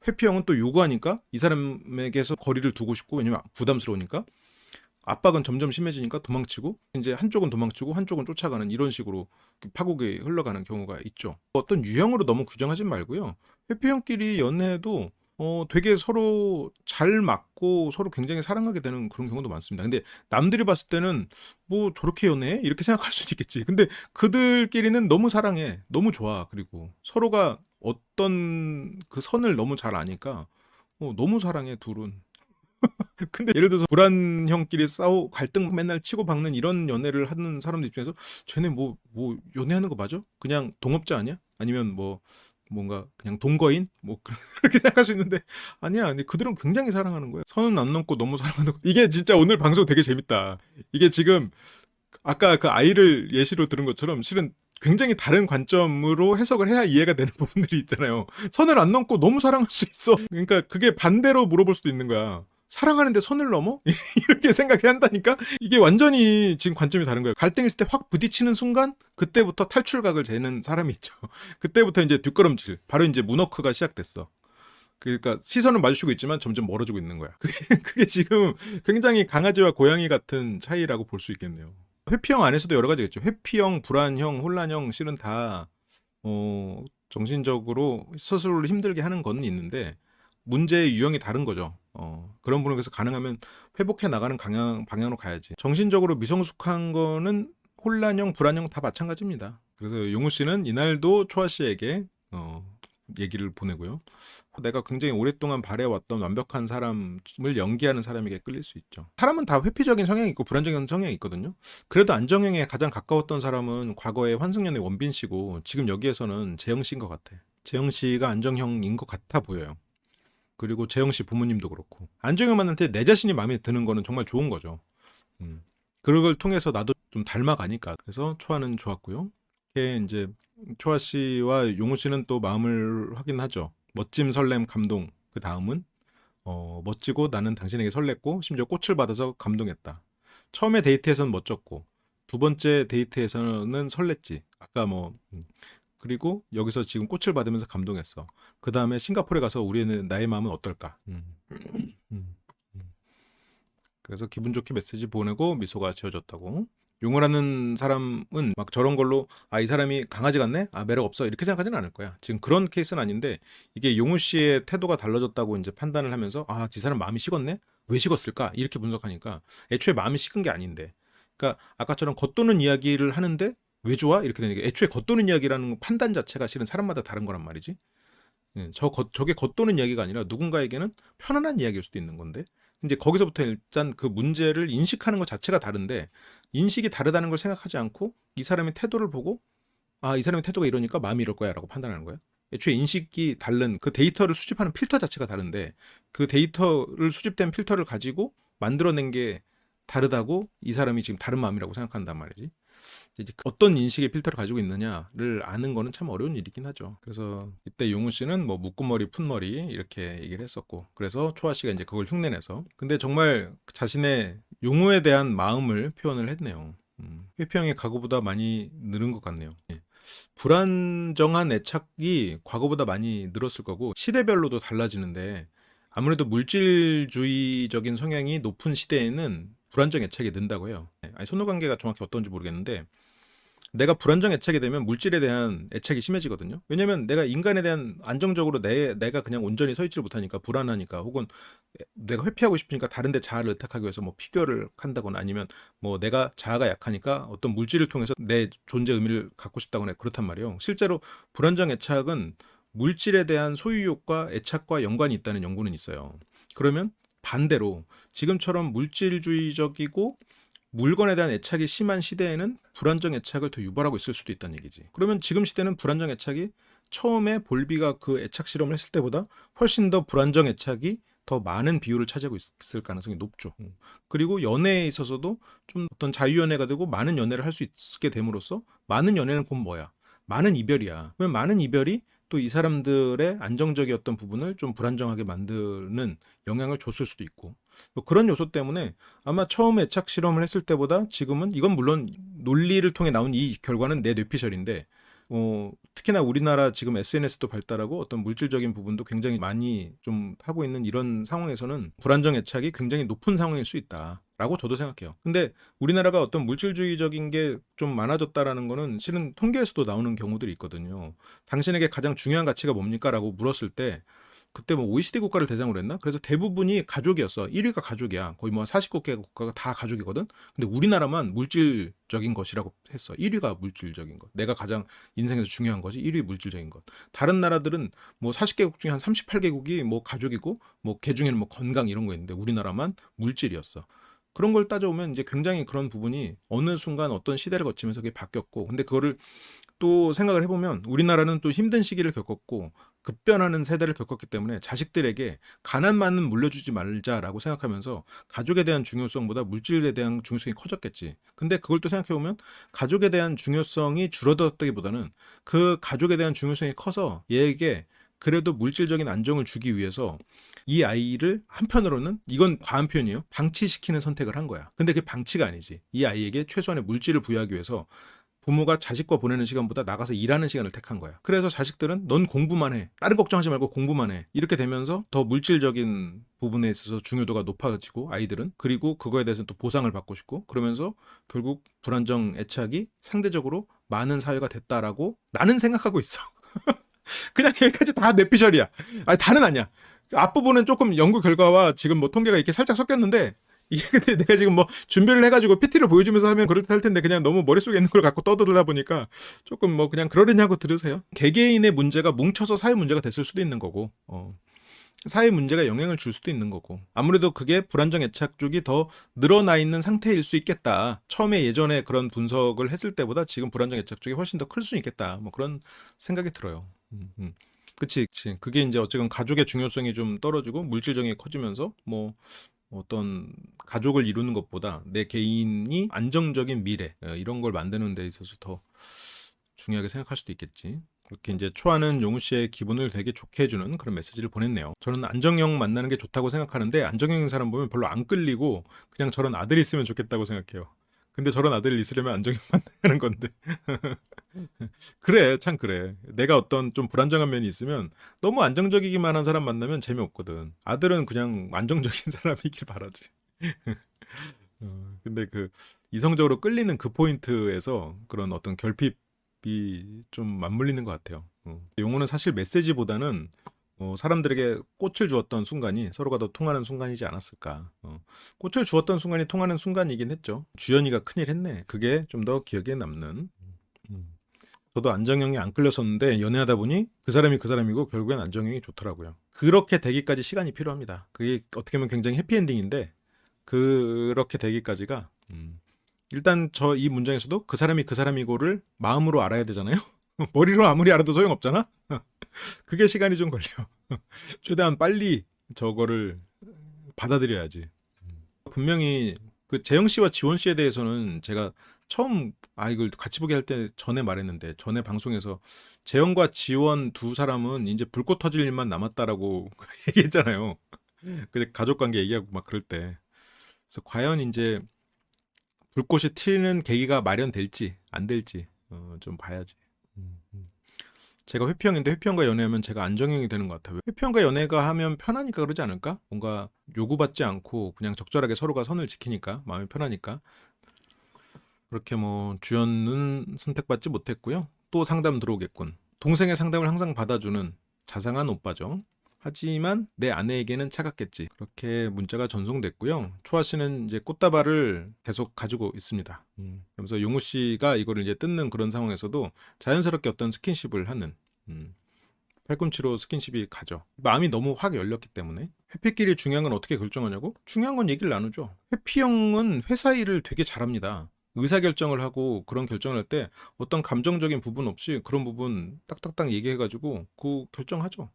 회피형은 또 요구하니까 이 사람에게서 거리를 두고 싶고 왜냐면 부담스러우니까 압박은 점점 심해지니까 도망치고 이제 한쪽은 도망치고 한쪽은 쫓아가는 이런 식으로 파국이 흘러가는 경우가 있죠. 어떤 유형으로 너무 규정하지 말고요. 회피형끼리 연애해도 되게 서로 잘 맞고 서로 굉장히 사랑하게 되는 그런 경우도 많습니다. 근데 남들이 봤을 때는 뭐 저렇게 연애해? 이렇게 생각할 수도 있겠지. 근데 그들끼리는 너무 사랑해. 너무 좋아. 그리고 서로가 어떤 그 선을 너무 잘 아니까 너무 사랑해 둘은. 근데 예를 들어서 불안형끼리 싸우 갈등 맨날 치고박는 이런 연애를 하는 사람들 입장에서 쟤네 뭐 연애하는 거 맞아? 그냥 동업자 아니야? 아니면 뭐 뭔가 그냥 동거인? 뭐 그렇게 생각할 수 있는데 아니야. 근데 그들은 굉장히 사랑하는 거야. 선은 안 넘고 너무 사랑하는 거. 이게 진짜 오늘 방송 되게 재밌다. 이게 지금 아까 그 아이를 예시로 들은 것처럼 실은 굉장히 다른 관점으로 해석을 해야 이해가 되는 부분들이 있잖아요. 선을 안 넘고 너무 사랑할 수 있어. 그러니까 그게 반대로 물어볼 수도 있는 거야. 사랑하는데 선을 넘어? 이렇게 생각해야 한다니까? 이게 완전히 지금 관점이 다른 거예요. 갈등 있을 때 확 부딪히는 순간 그때부터 탈출각을 재는 사람이 있죠. 그때부터 이제 뒷걸음질. 바로 이제 문워크가 시작됐어. 그러니까 시선은 마주치고 있지만 점점 멀어지고 있는 거야. 그게 지금 굉장히 강아지와 고양이 같은 차이라고 볼 수 있겠네요. 회피형 안에서도 여러 가지가 있죠. 회피형, 불안형, 혼란형 실은 다 정신적으로 스스로를 힘들게 하는 건 있는데 문제의 유형이 다른 거죠. 그런 분에게서 가능하면 회복해 나가는 방향으로 가야지. 정신적으로 미성숙한 거는 혼란형, 불안형 다 마찬가지입니다. 그래서 용우 씨는 이날도 초아 씨에게 얘기를 보내고요. 내가 굉장히 오랫동안 바래왔던 완벽한 사람을 연기하는 사람에게 끌릴 수 있죠. 사람은 다 회피적인 성향이 있고 불안적인 성향이 있거든요. 그래도 안정형에 가장 가까웠던 사람은 과거에 환승연의 원빈 씨고 지금 여기에서는 재영 씨인 것 같아. 재영 씨가 안정형인 것 같아 보여요. 그리고 재영 씨 부모님도 그렇고 안정형만한테 내 자신이 마음에 드는 거는 정말 좋은 거죠. 그걸 통해서 나도 좀 닮아가니까 그래서 초아는 좋았고요. 이렇게 이제 초아 씨와 용우 씨는 또 마음을 확인하죠. 멋짐, 설렘, 감동. 그 다음은 멋지고 나는 당신에게 설렜고 심지어 꽃을 받아서 감동했다. 처음에 데이트에서는 멋졌고 두 번째 데이트에서는 설렜지. 아까 그리고 여기서 지금 꽃을 받으면서 감동했어. 그 다음에 싱가포르에 가서 우리는 나의 마음은 어떨까? 음. 그래서 기분 좋게 메시지 보내고 미소가 지어졌다고. 용을 하는 사람은 막 저런 걸로 이 사람이 강아지 같네? 매력 없어. 이렇게 생각하지는 않을 거야. 지금 그런 케이스는 아닌데 이게 용우 씨의 태도가 달라졌다고 이제 판단을 하면서 이 사람 마음이 식었네? 왜 식었을까? 이렇게 분석하니까 애초에 마음이 식은 게 아닌데. 그러니까 아까처럼 겉도는 이야기를 하는데 왜 좋아? 이렇게 되니까 애초에 겉도는 이야기라는 판단 자체가 실은 사람마다 다른 거란 말이지. 저게 겉도는 이야기가 아니라 누군가에게는 편안한 이야기일 수도 있는 건데 이제 거기서부터 일단 그 문제를 인식하는 것 자체가 다른데 인식이 다르다는 걸 생각하지 않고 이 사람의 태도를 보고 이 사람의 태도가 이러니까 마음이 이럴 거야 라고 판단하는 거야. 애초에 인식이 다른 그 데이터를 수집하는 필터 자체가 다른데 그 데이터를 수집된 필터를 가지고 만들어낸 게 다르다고 이 사람이 지금 다른 마음이라고 생각한단 말이지. 이제 어떤 인식의 필터를 가지고 있느냐를 아는 거는 참 어려운 일이긴 하죠. 그래서 이때 용우 씨는 뭐 묶은 머리, 푼 머리 이렇게 얘기를 했었고, 그래서 초아 씨가 이제 그걸 흉내내서, 근데 정말 자신의 용우에 대한 마음을 표현을 했네요. 회피형의 과거보다 많이 늘은 것 같네요. 예. 불안정한 애착이 과거보다 많이 늘었을 거고 시대별로도 달라지는데 아무래도 물질주의적인 성향이 높은 시대에는 불안정 애착이 는다고 해요. 아니, 선후관계가 정확히 어떤지 모르겠는데 내가 불안정 애착이 되면 물질에 대한 애착이 심해지거든요. 왜냐면 내가 인간에 대한 안정적으로 내가 그냥 온전히 서 있지를 못하니까 불안하니까 혹은 내가 회피하고 싶으니까 다른 데 자아를 의탁하기 위해서 뭐 피규어를 한다거나 아니면 뭐 내가 자아가 약하니까 어떤 물질을 통해서 내 존재 의미를 갖고 싶다거나 그렇단 말이에요. 실제로 불안정 애착은 물질에 대한 소유욕과 애착과 연관이 있다는 연구는 있어요. 그러면 반대로 지금처럼 물질주의적이고 물건에 대한 애착이 심한 시대에는 불안정 애착을 더 유발하고 있을 수도 있다는 얘기지. 그러면 지금 시대는 불안정 애착이 처음에 볼비가 그 애착 실험을 했을 때보다 훨씬 더 불안정 애착이 더 많은 비율을 차지하고 있을 가능성이 높죠. 그리고 연애에 있어서도 좀 어떤 자유연애가 되고 많은 연애를 할 수 있게 됨으로써 많은 연애는 곧 뭐야? 많은 이별이야. 그러면 많은 이별이 또 이 사람들의 안정적이었던 부분을 좀 불안정하게 만드는 영향을 줬을 수도 있고 뭐 그런 요소 때문에 아마 처음 애착 실험을 했을 때보다 지금은 이건 물론 논리를 통해 나온 이 결과는 내 뇌피셜인데 특히나 우리나라 지금 SNS도 발달하고 어떤 물질적인 부분도 굉장히 많이 좀 하고 있는 이런 상황에서는 불안정 애착이 굉장히 높은 상황일 수 있다라고 저도 생각해요. 근데 우리나라가 어떤 물질주의적인 게 좀 많아졌다라는 거는 실은 통계에서도 나오는 경우들이 있거든요. 당신에게 가장 중요한 가치가 뭡니까? 라고 물었을 때 그때 뭐 OECD 국가를 대상으로 했나? 그래서 대부분이 가족이었어. 1위가 가족이야. 거의 뭐 49개 국가가 다 가족이거든. 근데 우리나라만 물질적인 것이라고 했어. 1위가 물질적인 것. 내가 가장 인생에서 중요한 것이 1위 물질적인 것. 다른 나라들은 뭐 40개국 중에 한 38개국이 뭐 가족이고 뭐 그 중에는 뭐 건강 이런 거 있는데 우리나라만 물질이었어. 그런 걸 따져보면 이제 굉장히 그런 부분이 어느 순간 어떤 시대를 거치면서 그게 바뀌었고 근데 그거를 또 생각을 해보면 우리나라는 또 힘든 시기를 겪었고 급변하는 세대를 겪었기 때문에 자식들에게 가난만은 물려주지 말자라고 생각하면서 가족에 대한 중요성보다 물질에 대한 중요성이 커졌겠지. 근데 그걸 또 생각해보면 가족에 대한 중요성이 줄어들었다기보다는 그 가족에 대한 중요성이 커서 얘에게 그래도 물질적인 안정을 주기 위해서 이 아이를 한편으로는 이건 과한 표현이에요. 방치시키는 선택을 한 거야. 근데 그게 방치가 아니지. 이 아이에게 최소한의 물질을 부여하기 위해서 부모가 자식과 보내는 시간보다 나가서 일하는 시간을 택한 거야. 그래서 자식들은 넌 공부만 해. 다른 걱정하지 말고 공부만 해. 이렇게 되면서 더 물질적인 부분에 있어서 중요도가 높아지고 아이들은 그리고 그거에 대해서는 또 보상을 받고 싶고 그러면서 결국 불안정 애착이 상대적으로 많은 사회가 됐다라고 나는 생각하고 있어. 그냥 여기까지 다 뇌피셜이야. 아니 다는 아니야. 앞부분은 조금 연구 결과와 지금 뭐 통계가 이렇게 살짝 섞였는데 이게 근데 내가 지금 뭐 준비를 해가지고 PT를 보여주면서 하면 그럴듯할 텐데 그냥 너무 머릿속에 있는 걸 갖고 떠들다 보니까 조금 뭐 그냥 그러려니 하고 들으세요. 개개인의 문제가 뭉쳐서 사회 문제가 됐을 수도 있는 거고 사회 문제가 영향을 줄 수도 있는 거고 아무래도 그게 불안정 애착 쪽이 더 늘어나 있는 상태일 수 있겠다. 처음에 예전에 그런 분석을 했을 때보다 지금 불안정 애착 쪽이 훨씬 더 클 수 있겠다. 뭐 그런 생각이 들어요. 그치, 그치. 그게 이제 어쨌든 가족의 중요성이 좀 떨어지고 물질적인 게 커지면서 뭐 어떤 가족을 이루는 것보다 내 개인이 안정적인 미래 이런 걸 만드는 데 있어서 더 중요하게 생각할 수도 있겠지. 그렇게 이제 초아는 용우 씨의 기분을 되게 좋게 해주는 그런 메시지를 보냈네요. 저는 안정형 만나는 게 좋다고 생각하는데 안정형인 사람 보면 별로 안 끌리고 그냥 저런 아들이 있으면 좋겠다고 생각해요. 근데 저런 아들이 있으려면 안정형 만나는 건데. 그래, 참 그래. 내가 어떤 좀 불안정한 면이 있으면 너무 안정적이기만 한 사람 만나면 재미없거든. 아들은 그냥 안정적인 사람이길 바라지. 근데 그 이성적으로 끌리는 그 포인트에서 그런 어떤 결핍이 좀 맞물리는 것 같아요. 용어는 사실 메시지보다는 사람들에게 꽃을 주었던 순간이 서로가 더 통하는 순간이지 않았을까. 꽃을 주었던 순간이 통하는 순간이긴 했죠. 주연이가 큰일 했네. 그게 좀 더 기억에 남는. 저도 안정형이 안 끌렸었는데 연애하다 보니 그 사람이 그 사람이고 결국엔 안정형이 좋더라고요. 그렇게 되기까지 시간이 필요합니다. 그게 어떻게 보면 굉장히 해피엔딩인데 그렇게 되기까지가 일단 저 이 문장에서도 그 사람이 그 사람이고를 마음으로 알아야 되잖아요. 머리로 아무리 알아도 소용없잖아. 그게 시간이 좀 걸려. 최대한 빨리 저거를 받아들여야지. 분명히 그 재영 씨와 지원 씨에 대해서는 제가 처음 이걸 같이 보게 할 때 전에 말했는데 전에 방송에서 재영과 지원 두 사람은 이제 불꽃 터질 일만 남았다라고 얘기했잖아요. 그 가족 관계 얘기하고 막 그럴 때. 그래서 과연 이제 불꽃이 튀는 계기가 마련될지 안 될지 좀 봐야지. 제가 회피형인데 회피형과 연애하면 제가 안정형이 되는 것 같아요. 회피형과 연애가 하면 편하니까 그러지 않을까? 뭔가 요구받지 않고 그냥 적절하게 서로가 선을 지키니까 마음이 편하니까. 그렇게 뭐 주연은 선택받지 못했고요. 또 상담 들어오겠군. 동생의 상담을 항상 받아주는 자상한 오빠죠. 하지만 내 아내에게는 차갑겠지. 그렇게 문자가 전송됐고요. 초아 씨는 이제 꽃다발을 계속 가지고 있습니다. 그러면서 용우 씨가 이거를 이제 뜯는 그런 상황에서도 자연스럽게 어떤 스킨십을 하는 팔꿈치로 스킨십이 가죠. 마음이 너무 확 열렸기 때문에. 회피끼리 중요한 건 어떻게 결정하냐고? 중요한 건 얘기를 나누죠. 회피형은 회사 일을 되게 잘합니다. 의사결정을 하고 그런 결정을 할 때 어떤 감정적인 부분 없이 그런 부분 딱딱딱 얘기해가지고 그 결정하죠.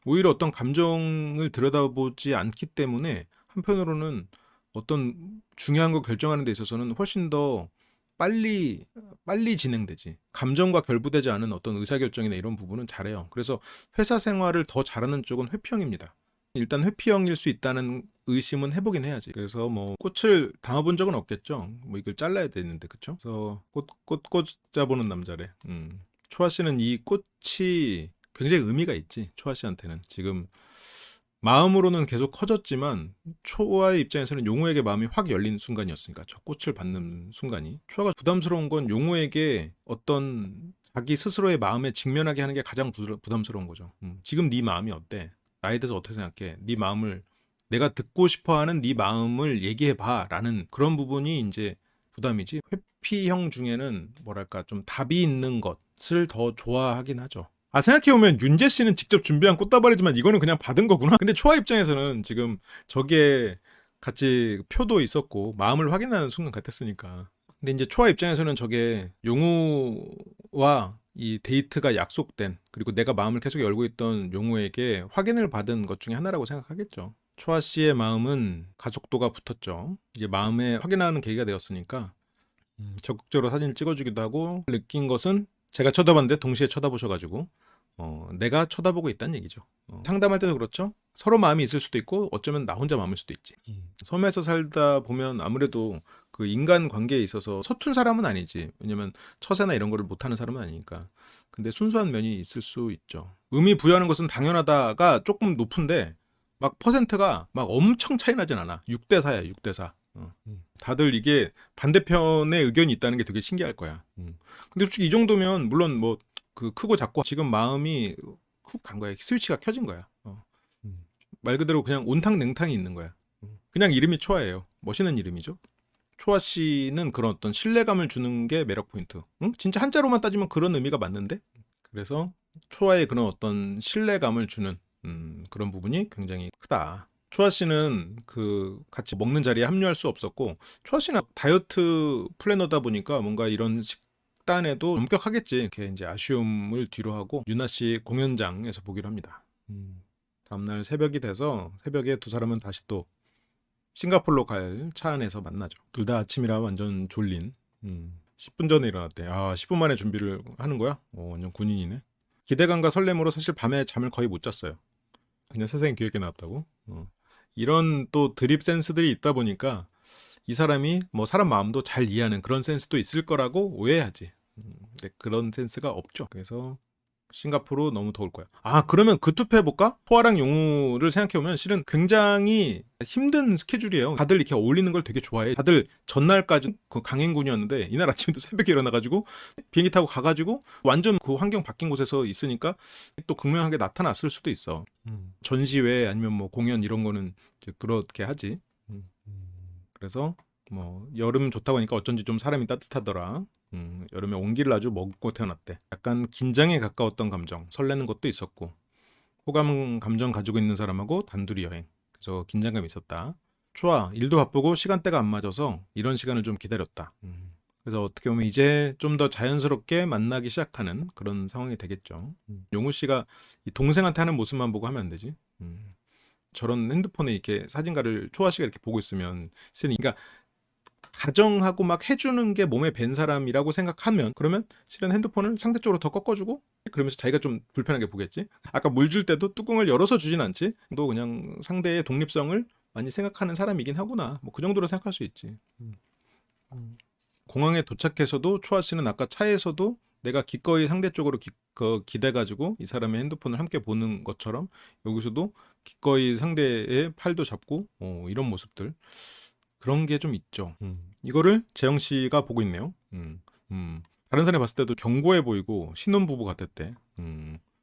오히려 어떤 감정을 들여다보지 않기 때문에 한편으로는 어떤 중요한 거 결정하는 데 있어서는 훨씬 더 빨리 진행되지. 감정과 결부되지 않은 어떤 의사결정이나 이런 부분은 잘해요. 그래서 회사 생활을 더 잘하는 쪽은 회피형입니다. 일단 회피형일 수 있다는 의심은 해보긴 해야지. 그래서 뭐 꽃을 담아본 적은 없겠죠. 뭐 이걸 잘라야 되는데 그쵸? 그래서 꽃 잡아보는 남자래. 초아 씨는 이 꽃이 굉장히 의미가 있지. 초아 씨한테는 지금 마음으로는 계속 커졌지만 초아의 입장에서는 용우에게 마음이 확 열린 순간이었으니까 저 꽃을 받는 순간이 초아가 부담스러운 건 용우에게 어떤 자기 스스로의 마음에 직면하게 하는 게 가장 부담스러운 거죠. 지금 네 마음이 어때? 나에 대해서 어떻게 생각해? 네 마음을 내가 듣고 싶어하는 네 마음을 얘기해봐 라는 그런 부분이 이제 부담이지. 회피형 중에는 뭐랄까 좀 답이 있는 것을 더 좋아하긴 하죠. 아, 생각해보면 윤재 씨는 직접 준비한 꽃다발이지만 이거는 그냥 받은 거구나. 근데 초아 입장에서는 지금 저게 같이 표도 있었고 마음을 확인하는 순간 같았으니까. 근데 이제 초아 입장에서는 저게 용우와 이 데이트가 약속된, 그리고 내가 마음을 계속 열고 있던 용우에게 확인을 받은 것 중에 하나라고 생각하겠죠. 초아 씨의 마음은 가속도가 붙었죠. 이제 마음에 확인하는 계기가 되었으니까 적극적으로 사진을 찍어주기도 하고, 느낀 것은 제가 쳐다봤는데 동시에 쳐다보셔가지고 내가 쳐다보고 있다는 얘기죠. 상담할 때도 그렇죠. 서로 마음이 있을 수도 있고 어쩌면 나 혼자 마음일 수도 있지. 섬에서 살다 보면 아무래도 그 인간 관계에 있어서 서툰 사람은 아니지. 왜냐면 처세나 이런 거를 못하는 사람은 아니니까. 근데 순수한 면이 있을 수 있죠. 의미 부여하는 것은 당연하다가 조금 높은데 막 퍼센트가 막 엄청 차이 나진 않아. 6대 4야, 6대 4. 다들 이게 반대편의 의견이 있다는 게 되게 신기할 거야. 근데 솔직히 이 정도면 물론 뭐 그 크고 작고 지금 마음이 훅 간 거야. 스위치가 켜진 거야. 말 그대로 그냥 온탕 냉탕이 있는 거야. 그냥 이름이 초아예요. 멋있는 이름이죠. 초아 씨는 그런 어떤 신뢰감을 주는 게 매력 포인트. 응? 진짜 한자로만 따지면 그런 의미가 맞는데. 그래서 초아의 그런 어떤 신뢰감을 주는 그런 부분이 굉장히 크다. 초아 씨는 그 같이 먹는 자리에 합류할 수 없었고, 초아 씨는 다이어트 플래너다 보니까 뭔가 이런 식단에도 엄격하겠지. 이렇게 이제 아쉬움을 뒤로 하고 유나 씨 공연장에서 보기로 합니다. 다음날 새벽이 돼서 새벽에 두 사람은 다시 또 싱가포르로 갈 차 안에서 만나죠. 둘 다 아침이라 완전 졸린. 10분 전에 일어났대. 아, 10분 만에 준비를 하는 거야? 완전 군인이네. 기대감과 설렘으로 사실 밤에 잠을 거의 못 잤어요. 그냥 세상에 기획해 놨다고. 이런 또 드립 센스들이 있다 보니까 이 사람이 뭐 사람 마음도 잘 이해하는 그런 센스도 있을 거라고 오해하지. 근데 그런 센스가 없죠. 그래서 싱가포르 너무 더울 거야. 아, 그러면 그 투표 해볼까? 포아랑 용우를 생각해보면 실은 굉장히 힘든 스케줄이에요. 다들 이렇게 어울리는 걸 되게 좋아해. 다들 전날까지 그 강행군이었는데 이날 아침에도 새벽에 일어나가지고 비행기 타고 가가지고 완전 그 환경 바뀐 곳에서 있으니까 또 극명하게 나타났을 수도 있어. 전시회 아니면 뭐 공연 이런 거는 이제 그렇게 하지. 그래서 뭐 여름 좋다고 하니까 어쩐지 좀 사람이 따뜻하더라. 여름에 온기를 아주 머금고 태어났대. 약간 긴장에 가까웠던 감정, 설레는 것도 있었고, 호감 감정 가지고 있는 사람하고 단둘이 여행. 그래서 긴장감이 있었다. 좋아, 일도 바쁘고 시간대가 안 맞아서 이런 시간을 좀 기다렸다. 그래서 어떻게 보면 이제 좀 더 자연스럽게 만나기 시작하는 그런 상황이 되겠죠. 용우 씨가 이 동생한테 하는 모습만 보고 하면 안 되지. 저런 핸드폰에 이렇게 사진가를 초아 씨가 이렇게 보고 있으면, 그러니까 가정하고 막 해주는 게 몸에 밴 사람이라고 생각하면, 그러면 실은 핸드폰을 상대쪽으로 더 꺾어주고 그러면서 자기가 좀 불편하게 보겠지. 아까 물 줄 때도 뚜껑을 열어서 주진 않지. 또 그냥 상대의 독립성을 많이 생각하는 사람이긴 하구나. 뭐 그 정도로 생각할 수 있지. 공항에 도착해서도 초아 씨는 아까 차에서도 내가 기꺼이 상대 쪽으로 기대가지고 이 사람의 핸드폰을 함께 보는 것처럼 여기서도 기꺼이 상대의 팔도 잡고 이런 모습들 그런 게 좀 있죠. 이거를 재영 씨가 보고 있네요. 다른 사람이 봤을 때도 견고해 보이고 신혼부부 같았대.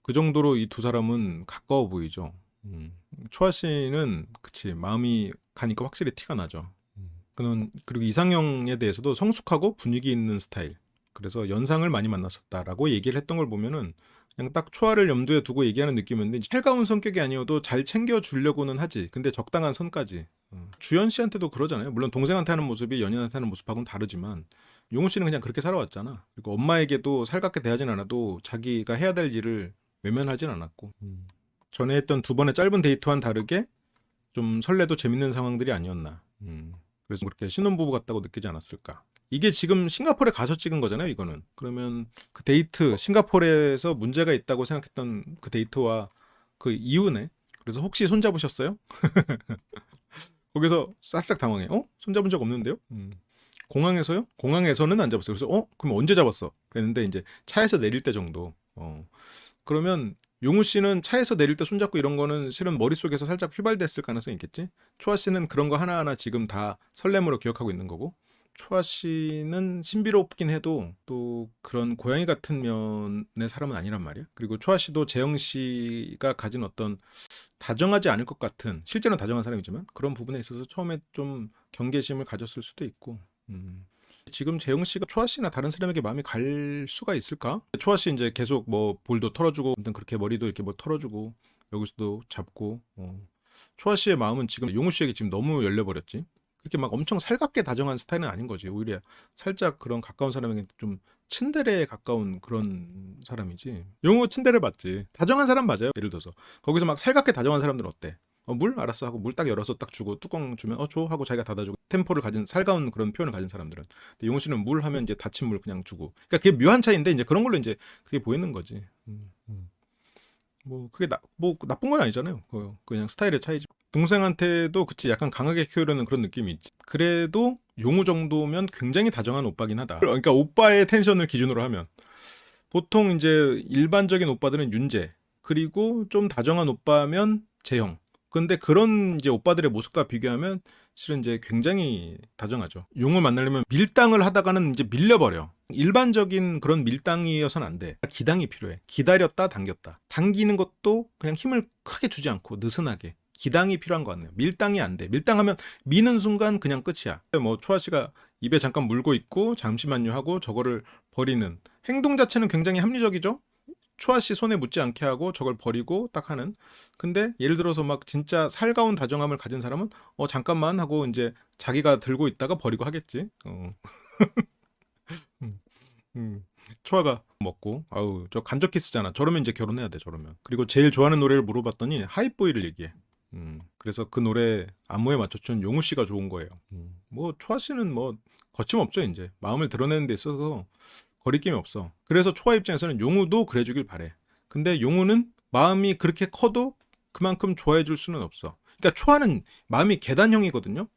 그 정도로 이 두 사람은 가까워 보이죠. 초아 씨는 그치 마음이 가니까 확실히 티가 나죠. 그리고 이상형에 대해서도 성숙하고 분위기 있는 스타일. 그래서 연상을 많이 만났었다라고 얘기를 했던 걸 보면은 그냥 딱 초아를 염두에 두고 얘기하는 느낌인데 살가운 성격이 아니어도 잘 챙겨주려고는 하지. 근데 적당한 선까지. 주연 씨한테도 그러잖아요. 물론 동생한테 하는 모습이 연인한테 하는 모습하고는 다르지만 용우 씨는 그냥 그렇게 살아왔잖아. 그리고 엄마에게도 살갑게 대하진 않아도 자기가 해야 될 일을 외면하진 않았고 전에 했던 두 번의 짧은 데이트와는 다르게 좀 설레도 재밌는 상황들이 아니었나. 그래서 그렇게 신혼부부 같다고 느끼지 않았을까. 이게 지금 싱가포르에 가서 찍은 거잖아요, 이거는. 그러면 그 데이트, 싱가포르에서 문제가 있다고 생각했던 그 데이트와 그 이후네. 그래서 혹시 손잡으셨어요? 거기서 살짝 당황해. 손잡은 적 없는데요? 공항에서요? 공항에서는 안 잡았어요. 그래서 그럼 언제 잡았어? 그랬는데 이제 차에서 내릴 때 정도. 그러면 용우 씨는 차에서 내릴 때 손잡고 이런 거는 실은 머릿속에서 살짝 휘발됐을 가능성이 있겠지? 초아 씨는 그런 거 하나하나 지금 다 설렘으로 기억하고 있는 거고 초아 씨는 신비롭긴 해도 또 그런 고양이 같은 면의 사람은 아니란 말이야. 그리고 초아 씨도 재영 씨가 가진 어떤 다정하지 않을 것 같은 실제로는 다정한 사람이지만 그런 부분에 있어서 처음에 좀 경계심을 가졌을 수도 있고 지금 재영 씨가 초아 씨나 다른 사람에게 마음이 갈 수가 있을까? 초아 씨 이제 계속 뭐 볼도 털어주고 아무튼 그렇게 머리도 이렇게 뭐 털어주고 여기서도 잡고 초아 씨의 마음은 지금 용우 씨에게 지금 너무 열려버렸지. 그렇게 막 엄청 살갑게 다정한 스타일은 아닌 거지. 오히려 살짝 그런 가까운 사람에게 좀 츤데레에 가까운 그런 사람이지. 용우 츤데레 맞지. 다정한 사람 맞아요. 예를 들어서 거기서 막 살갑게 다정한 사람들 어때? 물? 알았어 하고 물 딱 열어서 딱 주고 뚜껑 주면 줘 하고 자기가 닫아주고 템포를 가진 살가운 그런 표현을 가진 사람들은 근데 용우 씨는 물 하면 이제 닫힌 물 그냥 주고 그러니까 그게 묘한 차이인데 이제 그런 걸로 이제 그게 보이는 거지. 뭐 그게 뭐 나쁜 건 아니잖아요. 그냥 스타일의 차이지. 동생한테도 그치 약간 강하게 키우려는 그런 느낌이 있지. 그래도 용우 정도면 굉장히 다정한 오빠긴 하다. 그러니까 오빠의 텐션을 기준으로 하면 보통 이제 일반적인 오빠들은 윤재 그리고 좀 다정한 오빠면 재형. 근데 그런 이제 오빠들의 모습과 비교하면 실은 이제 굉장히 다정하죠. 용을 만나려면 밀당을 하다가는 이제 밀려버려. 일반적인 그런 밀당이어서는 안 돼. 기당이 필요해. 기다렸다 당겼다. 당기는 것도 그냥 힘을 크게 주지 않고 느슨하게. 기당이 필요한 것 같네요. 밀당이 안 돼. 밀당하면 미는 순간 그냥 끝이야. 뭐 초아 씨가 입에 잠깐 물고 있고 잠시만요 하고 저거를 버리는 행동 자체는 굉장히 합리적이죠. 초아 씨 손에 묻지 않게 하고 저걸 버리고 딱 하는. 근데 예를 들어서 막 진짜 살가운 다정함을 가진 사람은 잠깐만 하고 이제 자기가 들고 있다가 버리고 하겠지. 음, 초아가 먹고 아우 저 간접 키스잖아. 저러면 이제 결혼해야 돼. 저러면. 그리고 제일 좋아하는 노래를 물어봤더니 하이보이를 얘기해. 그래서 그 노래 안무에 맞춰준 용우 씨가 좋은 거예요. 뭐 초아 씨는 뭐 거침없죠 이제 마음을 드러내는 데 있어서 거리낌이 없어. 그래서 초아 입장에서는 용우도 그래주길 바래. 근데 용우는 마음이 그렇게 커도 그만큼 좋아해줄 수는 없어. 그러니까 초아는 마음이 계단형이거든요.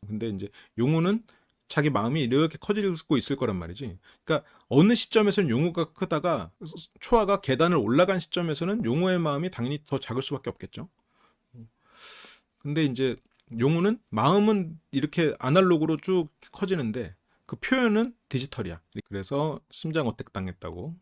근데 이제 용우는 자기 마음이 이렇게 커지고 있을 거란 말이지. 그러니까 어느 시점에서는 용우가 크다가 초아가 계단을 올라간 시점에서는 용우의 마음이 당연히 더 작을 수밖에 없겠죠. 근데 이제 용우는 마음은 이렇게 아날로그로 쭉 커지는데 그 표현은 디지털이야. 그래서 심장 어택 당했다고.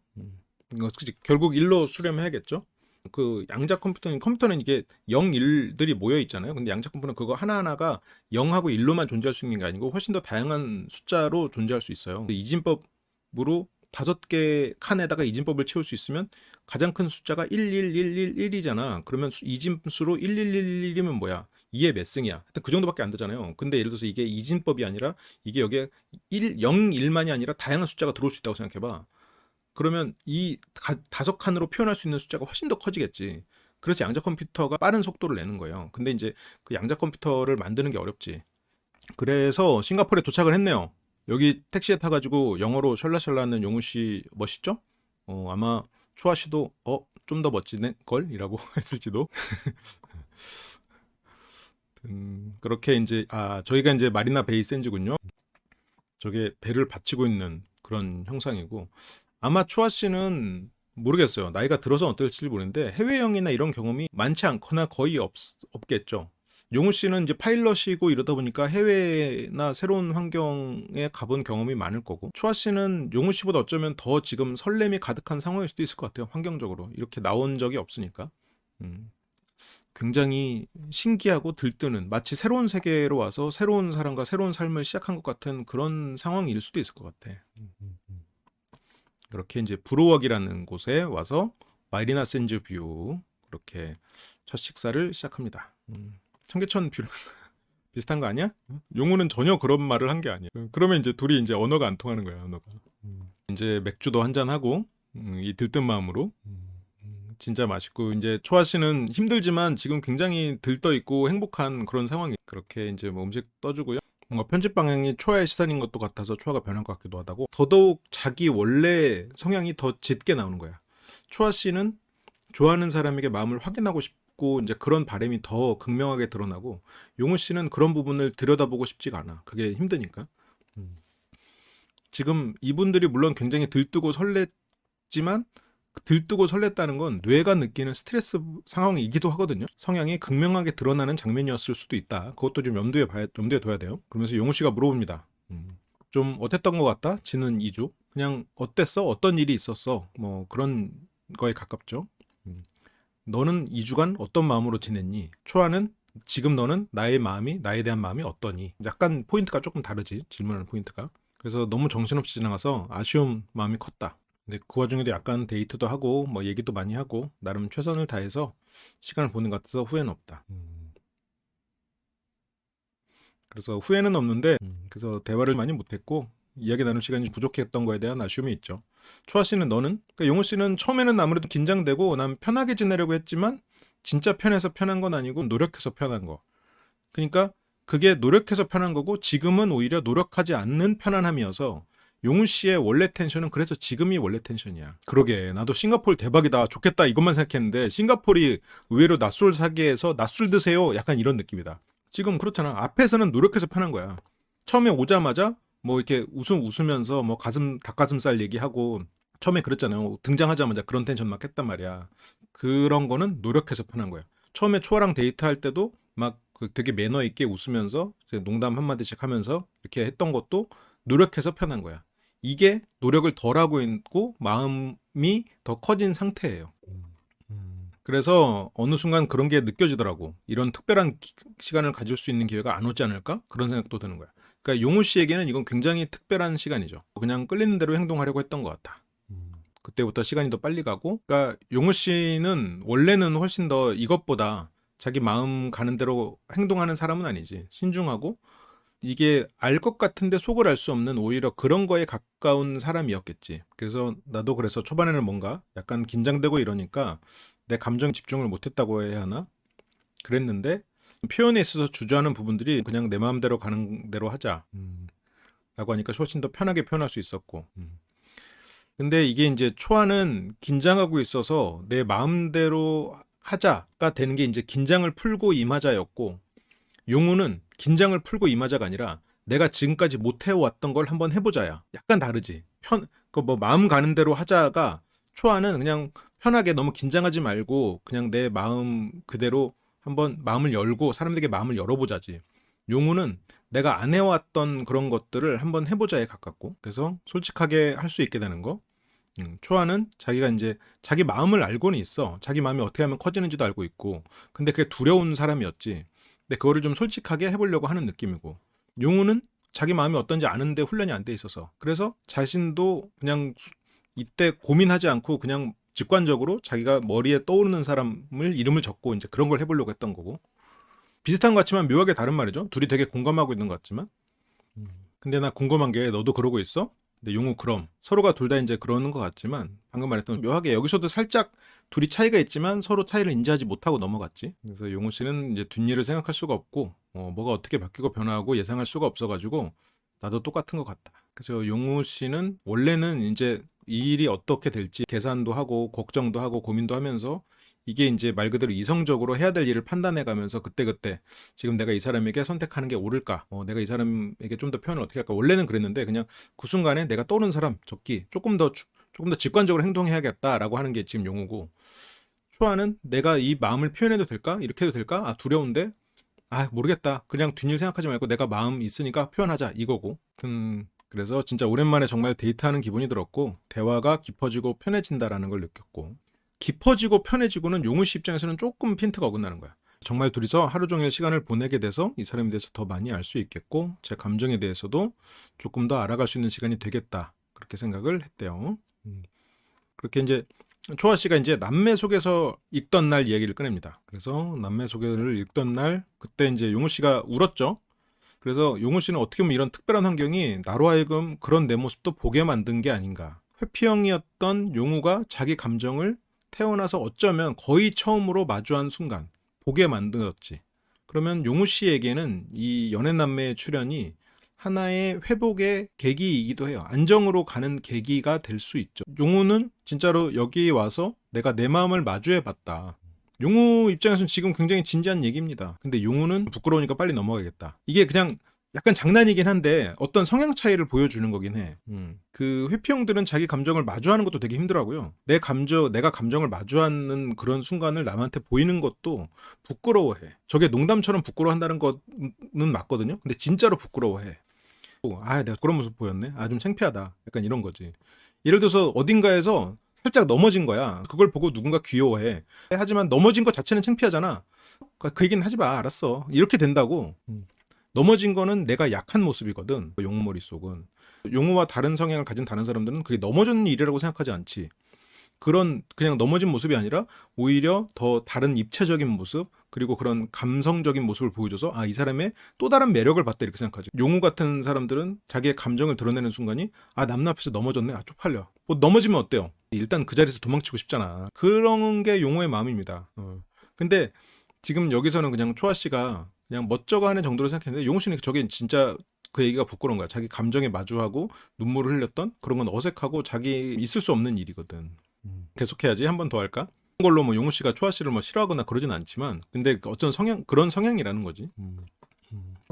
이거 결국 일로 수렴해야겠죠. 그 양자 컴퓨터는 이게 0, 1들이 모여 있잖아요. 근데 양자 컴퓨터는 그거 하나하나가 0하고 1로만 존재할 수 있는 게 아니고 훨씬 더 다양한 숫자로 존재할 수 있어요. 이진법으로 5개 칸에다가 이진법을 채울 수 있으면 가장 큰 숫자가 11111이잖아. 그러면 이진수로 1111이면 뭐야? 2의 몇 승이야? 하여튼 그 정도밖에 안 되잖아요. 근데 예를 들어서 이게 이진법이 아니라 이게 여기에 0, 1만이 아니라 다양한 숫자가 들어올 수 있다고 생각해봐. 그러면 이 5칸으로 표현할 수 있는 숫자가 훨씬 더 커지겠지. 그래서 양자 컴퓨터가 빠른 속도를 내는 거예요. 근데 이제 그 양자 컴퓨터를 만드는 게 어렵지. 그래서 싱가포르에 도착을 했네요. 여기 택시에 타가지고 영어로 셜라셜라하는 용우 씨 멋있죠? 아마 초아 씨도 좀 더 멋지네 걸이라고 했을지도. 그렇게 이제 저희가 이제 마리나 베이 샌즈군요. 저게 배를 받치고 있는 그런 형상이고 아마 초아 씨는 모르겠어요. 나이가 들어서 어떨지 모르는데 해외여행이나 이런 경험이 많지 않거나 거의 없겠죠. 용우 씨는 이제 파일럿이고 이러다 보니까 해외나 새로운 환경에 가본 경험이 많을 거고, 초아 씨는 용우 씨보다 어쩌면 더 지금 설렘이 가득한 상황일 수도 있을 것 같아요. 환경적으로 이렇게 나온 적이 없으니까. 음, 굉장히 신기하고 들뜨는, 마치 새로운 세계로 와서 새로운 사람과 새로운 삶을 시작한 것 같은 그런 상황일 수도 있을 것 같아. 그렇게 이제 브로웍이라는 곳에 와서 마리나 샌즈 뷰, 그렇게 첫 식사를 시작합니다. 청계천 뷰 비슷한 거 아니야? 용우는 전혀 그런 말을 한 게 아니야. 그러면 이제 둘이 이제 언어가 안 통하는 거야, 언어가. 이제 맥주도 한잔 하고, 이 들뜬 마음으로. 진짜 맛있고, 이제 초아 씨는 힘들지만 지금 굉장히 들떠 있고 행복한 그런 상황이, 그렇게 이제 뭐 음식 떠주고요. 뭔가 편집 방향이 초아의 시선인 것도 같아서 초아가 변한 것 같기도 하다고, 더더욱 자기 원래 성향이 더 짙게 나오는 거야. 초아 씨는 좋아하는 사람에게 마음을 확인하고 싶고 이제 그런 바람이 더 극명하게 드러나고, 용우 씨는 그런 부분을 들여다보고 싶지가 않아. 그게 힘드니까. 지금 이분들이 물론 굉장히 들뜨고 설렜지만, 들뜨고 설렜다는 건 뇌가 느끼는 스트레스 상황이기도 하거든요. 성향이 극명하게 드러나는 장면이었을 수도 있다. 그것도 좀 염두에 둬야 돼요. 그러면서 용우 씨가 물어봅니다. 좀 어땠던 것 같다? 지는 2주. 그냥 어땠어? 어떤 일이 있었어? 뭐 그런 거에 가깝죠. 너는 2주간 어떤 마음으로 지냈니? 초아는 지금 너는 나의 마음이, 나에 대한 마음이 어떠니? 약간 포인트가 조금 다르지, 질문하는 포인트가. 그래서 너무 정신없이 지나가서 아쉬운 마음이 컸다. 근데 그 와중에도 약간 데이트도 하고 뭐 얘기도 많이 하고 나름 최선을 다해서 시간을 보낸 것 같아서 후회는 없다. 그래서 후회는 없는데, 그래서 대화를 많이 못했고 이야기 나눌 시간이 부족했던 거에 대한 아쉬움이 있죠. 초아 씨는 너는? 그러니까 용우 씨는 처음에는 아무래도 긴장되고 난 편하게 지내려고 했지만 진짜 편해서 편한 건 아니고 노력해서 편한 거. 그러니까 그게 노력해서 편한 거고 지금은 오히려 노력하지 않는 편안함이어서, 용우 씨의 원래 텐션은 그래서 지금이 원래 텐션이야. 그러게 나도 싱가포르 대박이다 좋겠다 이것만 생각했는데 싱가포르이 의외로 낮술 사계에서 낮술 드세요 약간 이런 느낌이다. 지금 그렇잖아. 앞에서는 노력해서 편한 거야. 처음에 오자마자 뭐 이렇게 웃으면서 뭐 닭가슴살 얘기하고 처음에 그랬잖아요. 등장하자마자 그런 텐션 막 했단 말이야. 그런 거는 노력해서 편한 거야. 처음에 초아랑 데이트할 때도 막 되게 매너 있게 웃으면서 농담 한마디씩 하면서 이렇게 했던 것도 노력해서 편한 거야. 이게 노력을 덜 하고 있고 마음이 더 커진 상태예요. 그래서 어느 순간 그런 게 느껴지더라고. 이런 특별한 시간을 가질 수 있는 기회가 안 오지 않을까? 그런 생각도 드는 거야. 그러니까 용우 씨에게는 이건 굉장히 특별한 시간이죠. 그냥 끌리는 대로 행동하려고 했던 것 같아. 그때부터 시간이 더 빨리 가고, 그러니까 용우 씨는 원래는 훨씬 더 이것보다 자기 마음 가는 대로 행동하는 사람은 아니지. 신중하고 이게 알 것 같은데 속을 알 수 없는 오히려 그런 거에 가까운 사람이었겠지. 그래서 나도 그래서 초반에는 뭔가 약간 긴장되고 이러니까 내 감정 집중을 못했다고 해야 하나? 그랬는데 표현에 있어서 주저하는 부분들이 그냥 내 마음대로 가는 대로 하자 라고 하니까 훨씬 더 편하게 표현할 수 있었고, 근데 이게 이제 초아는 긴장하고 있어서 내 마음대로 하자가 되는 게 이제 긴장을 풀고 임하자였고, 용우는 긴장을 풀고 임하자가 아니라 내가 지금까지 못 해왔던 걸 한번 해보자야. 약간 다르지. 뭐 마음 가는 대로 하자가, 초아는 그냥 편하게 너무 긴장하지 말고 그냥 내 마음 그대로 한번 마음을 열고 사람들에게 마음을 열어보자지. 용우는 내가 안 해왔던 그런 것들을 한번 해보자에 가깝고, 그래서 솔직하게 할 수 있게 되는 거. 초아는 자기가 이제 자기 마음을 알고는 있어. 자기 마음이 어떻게 하면 커지는지도 알고 있고, 근데 그게 두려운 사람이었지. 근데 그거를 좀 솔직하게 해보려고 하는 느낌이고, 용우는 자기 마음이 어떤지 아는데 훈련이 안 돼 있어서, 그래서 자신도 그냥 이때 고민하지 않고 그냥 직관적으로 자기가 머리에 떠오르는 사람을 이름을 적고 이제 그런 걸 해보려고 했던 거고, 비슷한 것 같지만 묘하게 다른 말이죠. 둘이 되게 공감하고 있는 것 같지만. 근데 나 궁금한 게, 너도 그러고 있어? 근데 용우 그럼 서로가 둘 다 이제 그러는 것 같지만, 방금 말했던 묘하게 여기서도 살짝 둘이 차이가 있지만 서로 차이를 인지하지 못하고 넘어갔지. 그래서 용우 씨는 이제 뒷일을 생각할 수가 없고 뭐가 어떻게 바뀌고 변화하고 예상할 수가 없어가지고 나도 똑같은 것 같다. 그래서 용우 씨는 원래는 이제 이 일이 어떻게 될지 계산도 하고 걱정도 하고 고민도 하면서, 이게 이제 말 그대로 이성적으로 해야 될 일을 판단해 가면서 그때그때 지금 내가 이 사람에게 선택하는 게 옳을까, 내가 이 사람에게 좀 더 표현을 어떻게 할까, 원래는 그랬는데 그냥 그 순간에 내가 떠오르는 사람 적기, 조금 더 조금 더 직관적으로 행동해야겠다라고 하는 게 지금 용우고, 초아는 내가 이 마음을 표현해도 될까? 이렇게 해도 될까? 아, 두려운데? 아, 모르겠다. 그냥 뒷일 생각하지 말고 내가 마음 있으니까 표현하자 이거고. 그래서 진짜 오랜만에 정말 데이트하는 기분이 들었고, 대화가 깊어지고 편해진다라는 걸 느꼈고, 깊어지고 편해지고는 용우 씨 입장에서는 조금 핀트가 어긋나는 거야. 정말 둘이서 하루 종일 시간을 보내게 돼서 이 사람에 대해서 더 많이 알 수 있겠고, 제 감정에 대해서도 조금 더 알아갈 수 있는 시간이 되겠다, 그렇게 생각을 했대요. 그렇게 이제 초아 씨가 이제 남매 속에서 읽던 날 이야기를 꺼냅니다. 그래서 남매 속에를 읽던 날, 그때 이제 용우 씨가 울었죠. 그래서 용우 씨는 어떻게 보면 이런 특별한 환경이 나로 하여금 그런 내 모습도 보게 만든 게 아닌가. 회피형이었던 용우가 자기 감정을 태어나서 어쩌면 거의 처음으로 마주한 순간 보게 만들었지. 그러면 용우 씨에게는 이 연애남매의 출연이 하나의 회복의 계기이기도 해요. 안정으로 가는 계기가 될 수 있죠. 용우는 진짜로 여기 와서 내가 내 마음을 마주해봤다. 용우 입장에서는 지금 굉장히 진지한 얘기입니다. 근데 용우는 부끄러우니까 빨리 넘어가겠다. 이게 그냥 약간 장난이긴 한데 어떤 성향 차이를 보여주는 거긴 해. 그 회피형들은 자기 감정을 마주하는 것도 되게 힘들어하고요. 내가 감정을 마주하는 그런 순간을 남한테 보이는 것도 부끄러워해. 저게 농담처럼 부끄러워한다는 거는 맞거든요. 근데 진짜로 부끄러워해. 아, 내가 그런 모습 보였네. 아, 좀 창피하다. 약간 이런 거지. 예를 들어서 어딘가에서 살짝 넘어진 거야. 그걸 보고 누군가 귀여워해. 하지만 넘어진 것 자체는 창피하잖아. 그 얘기는 하지 마. 알았어. 이렇게 된다고. 넘어진 거는 내가 약한 모습이거든. 용우 머릿속은. 용우와 다른 성향을 가진 다른 사람들은 그게 넘어진 일이라고 생각하지 않지. 그런 그냥 넘어진 모습이 아니라 오히려 더 다른 입체적인 모습, 그리고 그런 감성적인 모습을 보여줘서 아, 이 사람의 또 다른 매력을 봤다 이렇게 생각하지. 용우 같은 사람들은 자기의 감정을 드러내는 순간이 아, 남 앞에서 넘어졌네. 아, 쪽팔려. 뭐 넘어지면 어때요? 일단 그 자리에서 도망치고 싶잖아. 그런 게 용우의 마음입니다. 근데 지금 여기서는 그냥 초아 씨가 그냥 멋쩍어 하는 정도로 생각했는데, 용우 씨는 저게 진짜 그 얘기가 부끄러운 거야. 자기 감정에 마주하고 눈물을 흘렸던 그런 건 어색하고 자기 있을 수 없는 일이거든. 계속해야지. 한 번 더 할까? 그런 걸로 뭐 용우 씨가 초아 씨를 뭐 싫어하거나 그러진 않지만, 근데 어떤 그런 성향이라는 거지.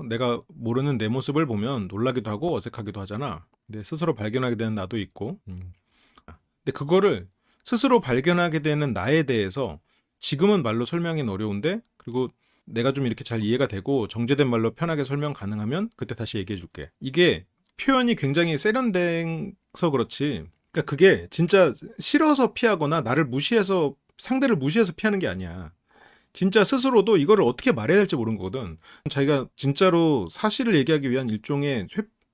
내가 모르는 내 모습을 보면 놀라기도 하고 어색하기도 하잖아. 근데 스스로 발견하게 되는 나도 있고. 근데 그거를 스스로 발견하게 되는 나에 대해서 지금은 말로 설명이 어려운데, 그리고 내가 좀 이렇게 잘 이해가 되고 정제된 말로 편하게 설명 가능하면 그때 다시 얘기해 줄게. 이게 표현이 굉장히 세련돼서 그렇지, 그러니까 그게 진짜 싫어서 피하거나 나를 무시해서, 상대를 무시해서 피하는 게 아니야. 진짜 스스로도 이거를 어떻게 말해야 될지 모르는 거거든. 자기가 진짜로 사실을 얘기하기 위한 일종의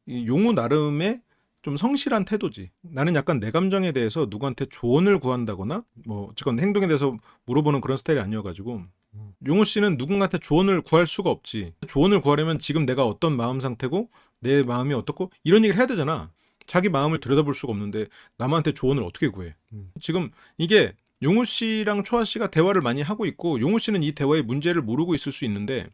용우 나름의 좀 성실한 태도지. 나는 약간 내 감정에 대해서 누구한테 조언을 구한다거나 뭐 어쨌건 행동에 대해서 물어보는 그런 스타일이 아니어가지고, 용우 씨는 누군가한테 조언을 구할 수가 없지. 조언을 구하려면 지금 내가 어떤 마음 상태고 내 마음이 어떻고 이런 얘기를 해야 되잖아. 자기 마음을 들여다볼 수가 없는데 남한테 조언을 어떻게 구해? 지금 이게 용우 씨랑 초아 씨가 대화를 많이 하고 있고, 용우 씨는 이 대화의 문제를 모르고 있을 수 있는데,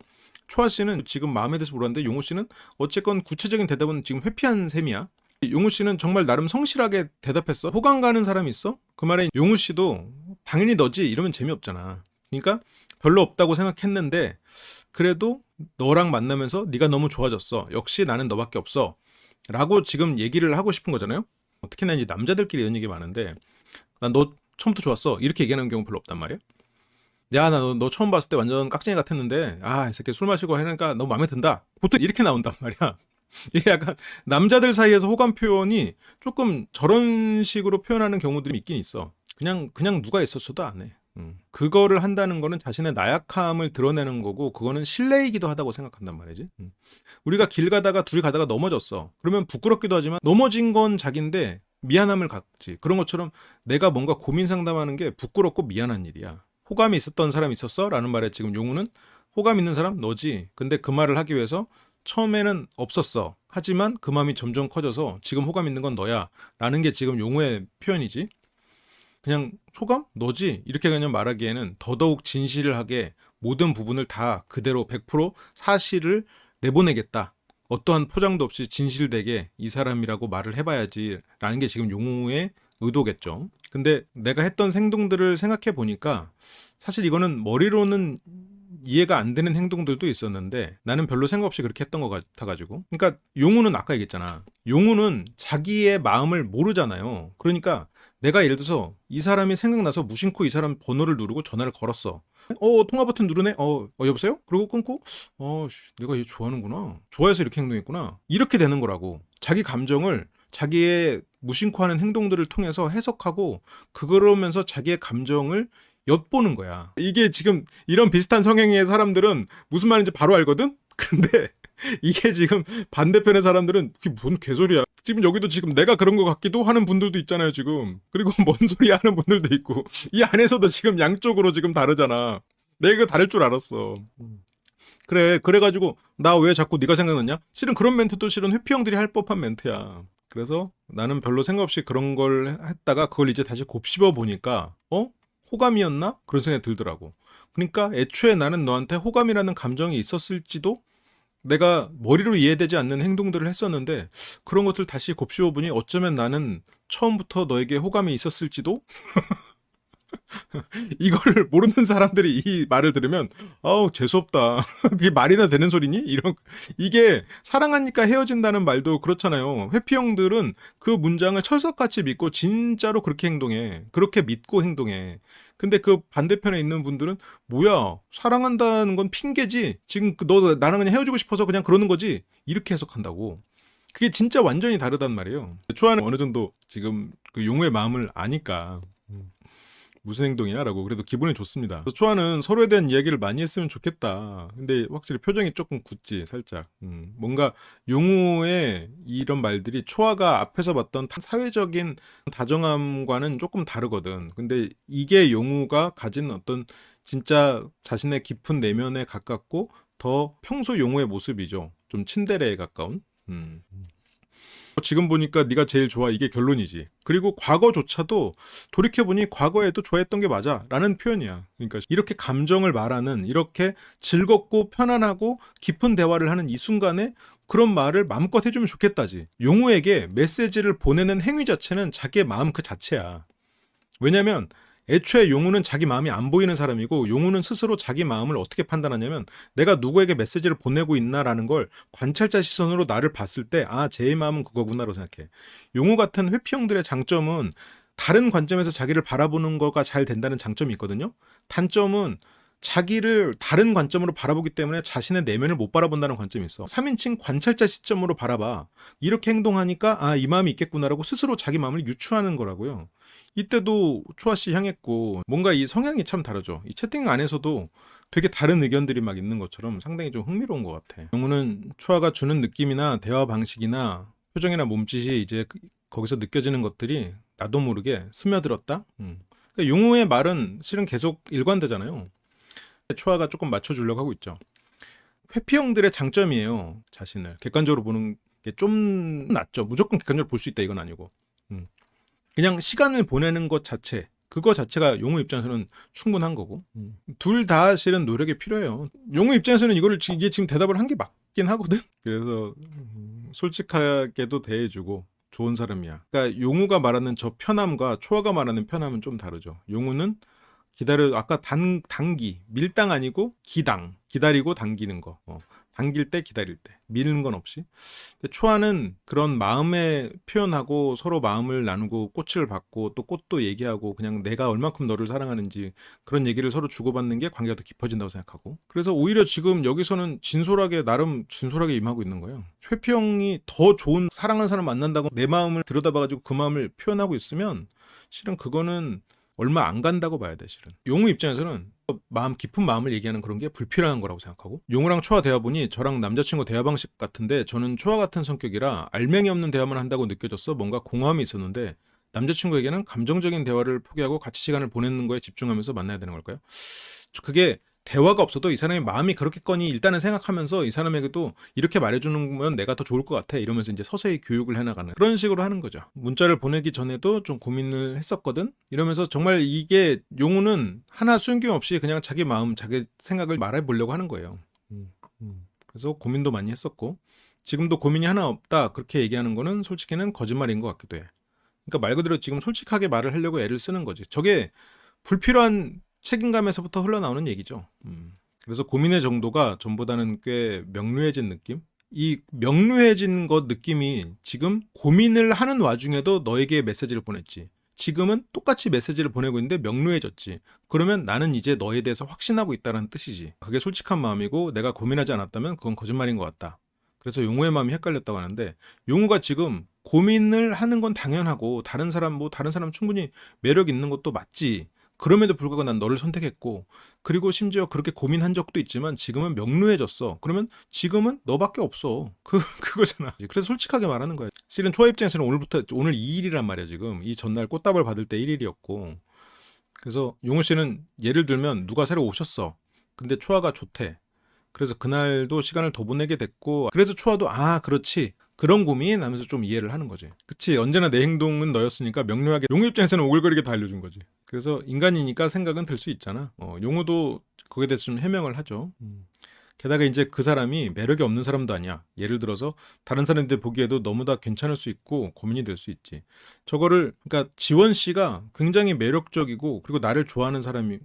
초아 씨는 지금 마음에 대해서 물었는데 용우 씨는 어쨌건 구체적인 대답은 지금 회피한 셈이야. 용우 씨는 정말 나름 성실하게 대답했어. 호감 가는 사람이 있어? 그 말에 용우 씨도 당연히 너지 이러면 재미없잖아. 그러니까 별로 없다고 생각했는데 그래도 너랑 만나면서 네가 너무 좋아졌어. 역시 나는 너밖에 없어. 라고 지금 얘기를 하고 싶은 거잖아요. 특히나 이제 남자들끼리 이런 얘기 많은데, 난 너 처음부터 좋았어 이렇게 얘기하는 경우 별로 없단 말이야. 야, 나 너 처음 봤을 때 완전 깍쟁이 같았는데 아, 이 새끼 술 마시고 하니까 너무 마음에 든다. 보통 이렇게 나온단 말이야. 이게 약간 남자들 사이에서 호감 표현이 조금 저런 식으로 표현하는 경우들이 있긴 있어. 그냥 누가 있었어도 안 해. 그거를 한다는 거는 자신의 나약함을 드러내는 거고, 그거는 신뢰이기도 하다고 생각한단 말이지. 우리가 길 가다가 둘이 가다가 넘어졌어. 그러면 부끄럽기도 하지만 넘어진 건 자기인데 미안함을 갖지. 그런 것처럼 내가 뭔가 고민 상담하는 게 부끄럽고 미안한 일이야. 호감이 있었던 사람이 있었어? 라는 말에 지금 용우는 호감 있는 사람 너지. 근데 그 말을 하기 위해서 처음에는 없었어. 하지만 그 마음이 점점 커져서 지금 호감 있는 건 너야. 라는 게 지금 용우의 표현이지. 그냥 호감? 너지? 이렇게 그냥 말하기에는 더더욱 진실하게 모든 부분을 다 그대로 100% 사실을 내보내겠다. 어떠한 포장도 없이 진실되게 이 사람이라고 말을 해봐야지 라는 게 지금 용우의 의도겠죠. 근데 내가 했던 행동들을 생각해 보니까 사실 이거는 머리로는 이해가 안 되는 행동들도 있었는데 나는 별로 생각 없이 그렇게 했던 것 같아가지고. 그러니까 용우는 아까 얘기했잖아. 용우는 자기의 마음을 모르잖아요. 그러니까 내가 예를 들어서 이 사람이 생각나서 무심코 이 사람 번호를 누르고 전화를 걸었어. 통화 버튼 누르네? 여보세요? 그리고 끊고, 내가 얘 좋아하는구나. 좋아해서 이렇게 행동했구나. 이렇게 되는 거라고. 자기 감정을 자기의 무심코 하는 행동들을 통해서 해석하고, 그러면서 자기의 감정을 엿보는 거야. 이게 지금 이런 비슷한 성향의 사람들은 무슨 말인지 바로 알거든? 근데 이게 지금 반대편의 사람들은 그게 뭔 개소리야. 지금 여기도 지금 내가 그런 것 같기도 하는 분들도 있잖아요, 지금. 그리고 뭔 소리 하는 분들도 있고. 이 안에서도 지금 양쪽으로 지금 다르잖아. 내가 이거 다를 줄 알았어. 그래, 그래가지고 나 왜 자꾸 네가 생각났냐? 실은 그런 멘트도 실은 회피 형들이 할 법한 멘트야. 그래서 나는 별로 생각 없이 그런 걸 했다가 그걸 이제 다시 곱씹어 보니까 호감이었나? 그런 생각이 들더라고. 그러니까 애초에 나는 너한테 호감이라는 감정이 있었을지도 내가 머리로 이해되지 않는 행동들을 했었는데 그런 것들 다시 곱씹어보니 어쩌면 나는 처음부터 너에게 호감이 있었을지도. 이거를 모르는 사람들이 이 말을 들으면 재수없다. 그게 말이나 되는 소리니? 이게 사랑하니까 헤어진다는 말도 그렇잖아요. 회피 형들은 그 문장을 철석같이 믿고 진짜로 그렇게 행동해. 그렇게 믿고 행동해. 근데 그 반대편에 있는 분들은 뭐야, 사랑한다는 건 핑계지, 지금 너 나랑 그냥 헤어지고 싶어서 그냥 그러는 거지, 이렇게 해석한다고. 그게 진짜 완전히 다르단 말이에요. 초아는 어느 정도 지금 그 용우의 마음을 아니까 무슨 행동이야라고 그래도 기분이 좋습니다. 초아는 서로에 대한 이야기를 많이 했으면 좋겠다. 근데 확실히 표정이 조금 굳지, 살짝. 뭔가 용우의 이런 말들이 초아가 앞에서 봤던 사회적인 다정함과는 조금 다르거든. 근데 이게 용우가 가진 어떤 진짜 자신의 깊은 내면에 가깝고 더 평소 용우의 모습이죠. 좀 친데레에 가까운. 지금 보니까 네가 제일 좋아, 이게 결론이지. 그리고 과거조차도 돌이켜보니 과거에도 좋아했던 게 맞아 라는 표현이야. 그러니까 이렇게 감정을 말하는, 이렇게 즐겁고 편안하고 깊은 대화를 하는 이 순간에 그런 말을 마음껏 해주면 좋겠다지. 용우에게 메시지를 보내는 행위 자체는 자기의 마음 그 자체야. 왜냐면 애초에 용우는 자기 마음이 안 보이는 사람이고, 용우는 스스로 자기 마음을 어떻게 판단하냐면 내가 누구에게 메시지를 보내고 있나라는 걸 관찰자 시선으로 나를 봤을 때 제 마음은 그거구나라고 생각해. 용우 같은 회피형들의 장점은 다른 관점에서 자기를 바라보는 거가 잘 된다는 장점이 있거든요. 단점은 자기를 다른 관점으로 바라보기 때문에 자신의 내면을 못 바라본다는 관점이 있어. 3인칭 관찰자 시점으로 바라봐. 이렇게 행동하니까 이 마음이 있겠구나라고 스스로 자기 마음을 유추하는 거라고요. 이때도 초아씨 향했고, 뭔가 이 성향이 참 다르죠. 이 채팅 안에서도 되게 다른 의견들이 막 있는 것처럼 상당히 좀 흥미로운 것 같아. 영우는 초아가 주는 느낌이나 대화 방식이나 표정이나 몸짓이 이제 거기서 느껴지는 것들이 나도 모르게 스며들었다. 그러니까 용우의 말은 실은 계속 일관되잖아요. 초아가 조금 맞춰주려고 하고 있죠. 회피형들의 장점이에요. 자신을 객관적으로 보는 게 좀 낫죠. 무조건 객관적으로 볼 수 있다 이건 아니고. 그냥 시간을 보내는 것 자체, 그거 자체가 용우 입장에서는 충분한 거고. 둘 다 실은 노력이 필요해요. 용우 입장에서는 이게 지금 대답을 한 게 맞긴 하거든. 그래서 솔직하게도 대해주고 좋은 사람이야. 그러니까 용우가 말하는 저 편함과 초아가 말하는 편함은 좀 다르죠. 용우는 아까 당기, 밀당 아니고 기다리고 당기는 거. 당길 때 기다릴 때 미는 건 없이. 근데 초아는 그런 마음에 표현하고 서로 마음을 나누고 꽃을 받고 또 꽃도 얘기하고 그냥 내가 얼만큼 너를 사랑하는지 그런 얘기를 서로 주고받는 게 관계가 더 깊어진다고 생각하고, 그래서 오히려 지금 여기서는 나름 진솔하게 임하고 있는 거예요. 회피형이 더 좋은 사랑하는 사람 만난다고 내 마음을 들여다봐가지고 그 마음을 표현하고 있으면 실은 그거는 얼마 안 간다고 봐야 돼. 실은 용우 입장에서는 깊은 마음을 얘기하는 그런 게 불필요한 거라고 생각하고, 용우랑 초아 대화 보니 저랑 남자친구 대화 방식 같은데 저는 초아 같은 성격이라 알맹이 없는 대화만 한다고 느껴졌어. 뭔가 공허함이 있었는데 남자친구에게는 감정적인 대화를 포기하고 같이 시간을 보내는 거에 집중하면서 만나야 되는 걸까요? 그게 대화가 없어도 이 사람의 마음이 그렇겠거니 일단은 생각하면서 이 사람에게도 이렇게 말해주는 내가 더 좋을 것 같아 이러면서 이제 서서히 교육을 해나가는 그런 식으로 하는 거죠. 문자를 보내기 전에도 좀 고민을 했었거든 이러면서, 정말 이게 용우는 하나 숨김 없이 그냥 자기 마음 자기 생각을 말해보려고 하는 거예요. 그래서 고민도 많이 했었고, 지금도 고민이 하나 없다 그렇게 얘기하는 거는 솔직히는 거짓말인 것 같기도 해. 그러니까 말 그대로 지금 솔직하게 말을 하려고 애를 쓰는 거지. 저게 불필요한 책임감에서부터 흘러나오는 얘기죠. 그래서 고민의 정도가 전보다는 꽤 명료해진 느낌? 이 명료해진 것 느낌이 지금 고민을 하는 와중에도 너에게 메시지를 보냈지. 지금은 똑같이 메시지를 보내고 있는데 명료해졌지. 그러면 나는 이제 너에 대해서 확신하고 있다는 뜻이지. 그게 솔직한 마음이고 내가 고민하지 않았다면 그건 거짓말인 것 같다. 그래서 용우의 마음이 헷갈렸다고 하는데, 용우가 지금 고민을 하는 건 당연하고 다른 사람 충분히 매력 있는 것도 맞지. 그럼에도 불구하고 난 너를 선택했고, 그리고 심지어 그렇게 고민한 적도 있지만 지금은 명료해졌어. 그러면 지금은 너밖에 없어. 그거잖아. 그래서 솔직하게 말하는 거야. 실은 초아 입장에서는 오늘 2일이란 말이야. 지금 이 전날 꽃다발 받을 때 1일이었고, 그래서 용우 씨는 예를 들면 누가 새로 오셨어. 근데 초아가 좋대. 그래서 그날도 시간을 더 보내게 됐고, 그래서 초아도 그렇지, 그런 고민 하면서 좀 이해를 하는 거지. 그치, 언제나 내 행동은 너였으니까 명료하게. 용우 입장에서는 오글거리게 다 알려준 거지. 그래서 인간이니까 생각은 들 수 있잖아. 용우도 거기에 대해서 좀 해명을 하죠. 게다가 이제 그 사람이 매력이 없는 사람도 아니야. 예를 들어서 다른 사람들 보기에도 너무 다 괜찮을 수 있고 고민이 될 수 있지. 저거를, 그러니까 지원 씨가 굉장히 매력적이고 그리고 나를 좋아하는 사람이,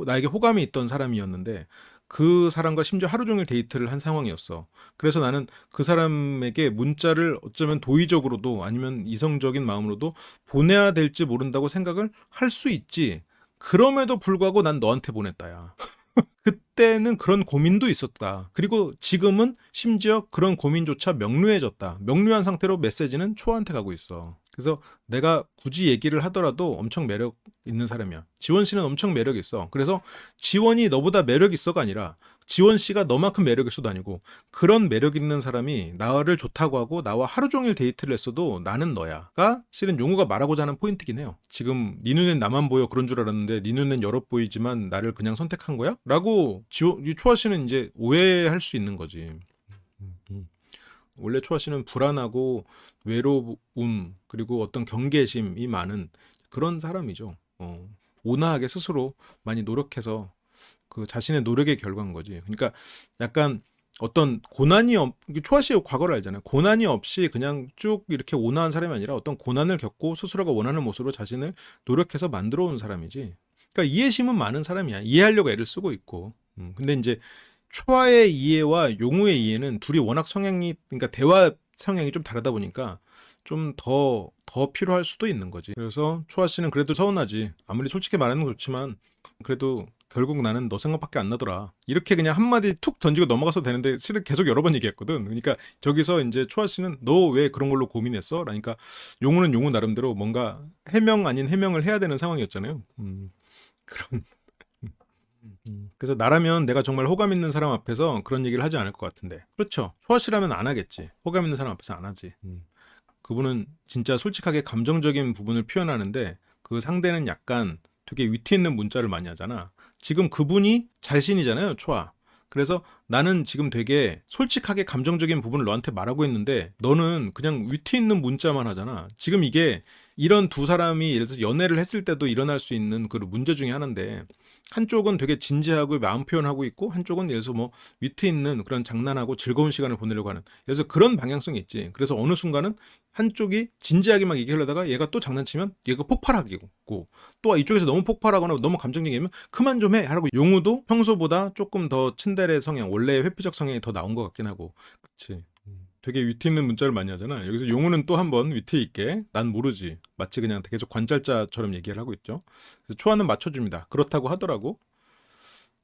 나에게 호감이 있던 사람이었는데, 그 사람과 심지어 하루 종일 데이트를 한 상황이었어. 그래서 나는 그 사람에게 문자를 어쩌면 도의적으로도 아니면 이성적인 마음으로도 보내야 될지 모른다고 생각을 할 수 있지. 그럼에도 불구하고 난 너한테 보냈다야. 그때는 그런 고민도 있었다. 그리고 지금은 심지어 그런 고민조차 명료해졌다. 명료한 상태로 메시지는 초아한테 가고 있어. 그래서 내가 굳이 얘기를 하더라도 엄청 매력 있는 사람이야. 지원 씨는 엄청 매력 있어. 그래서 지원이 너보다 매력 있어가 아니라 지원 씨가 너만큼 매력 있어도 아니고, 그런 매력 있는 사람이 나를 좋다고 하고 나와 하루 종일 데이트를 했어도 나는 너야가 실은 용우가 말하고자 하는 포인트긴 해요. 지금 네 눈엔 나만 보여 그런 줄 알았는데 네 눈엔 여러 보이지만 나를 그냥 선택한 거야? 라고 초아 씨는 이제 오해할 수 있는 거지. 원래 초아 씨는 불안하고 외로움 그리고 어떤 경계심이 많은 그런 사람이죠. 온화하게 스스로 많이 노력해서 그 자신의 노력의 결과인 거지. 그러니까 약간 어떤 초아 씨의 과거를 알잖아요. 고난이 없이 그냥 쭉 이렇게 온화한 사람이 아니라 어떤 고난을 겪고 스스로가 원하는 모습으로 자신을 노력해서 만들어 온 사람이지. 그러니까 이해심은 많은 사람이야. 이해하려고 애를 쓰고 있고. 근데 이제 초아의 이해와 용우의 이해는 둘이 워낙 그러니까 대화 성향이 좀 다르다 보니까 좀 더 필요할 수도 있는 거지. 그래서 초아 씨는 그래도 서운하지. 아무리 솔직히 말하는 건 좋지만 그래도 결국 나는 너 생각밖에 안 나더라. 이렇게 그냥 한마디 툭 던지고 넘어가서 되는데 실은 계속 여러 번 얘기했거든. 그러니까 저기서 이제 초아 씨는 너 왜 그런 걸로 고민했어? 그러니까 용우는 용우 나름대로 뭔가 해명 아닌 해명을 해야 되는 상황이었잖아요. 그런. 그래서 나라면 내가 정말 호감 있는 사람 앞에서 그런 얘기를 하지 않을 것 같은데. 그렇죠. 초아 씨라면 안 하겠지. 호감 있는 사람 앞에서 안 하지. 그분은 진짜 솔직하게 감정적인 부분을 표현하는데 그 상대는 약간 되게 위트 있는 문자를 많이 하잖아. 지금 그분이 자신이잖아요, 초아. 그래서 나는 지금 되게 솔직하게 감정적인 부분을 너한테 말하고 있는데 너는 그냥 위트 있는 문자만 하잖아. 지금 이게 이런 두 사람이 예를 들어서 연애를 했을 때도 일어날 수 있는 그 문제 중에 하나인데, 한쪽은 되게 진지하고 마음 표현하고 있고 한쪽은 예를 들어서 뭐 위트 있는 그런 장난하고 즐거운 시간을 보내려고 하는, 그래서 그런 방향성이 있지. 그래서 어느 순간은 한쪽이 진지하게 막 얘기하려다가 얘가 또 장난치면 얘가 폭발하고, 또 이쪽에서 너무 폭발하거나 너무 감정적이면 그만 좀 해 하라고. 용우도 평소보다 조금 더 츤데레 성향, 원래의 회피적 성향이 더 나온 것 같긴 하고. 그치. 되게 위트 있는 문자를 많이 하잖아. 여기서 용우는 또 한 번 위트 있게 난 모르지, 마치 그냥 계속 관찰자처럼 얘기를 하고 있죠. 그래서 초아는 맞춰줍니다. 그렇다고 하더라고.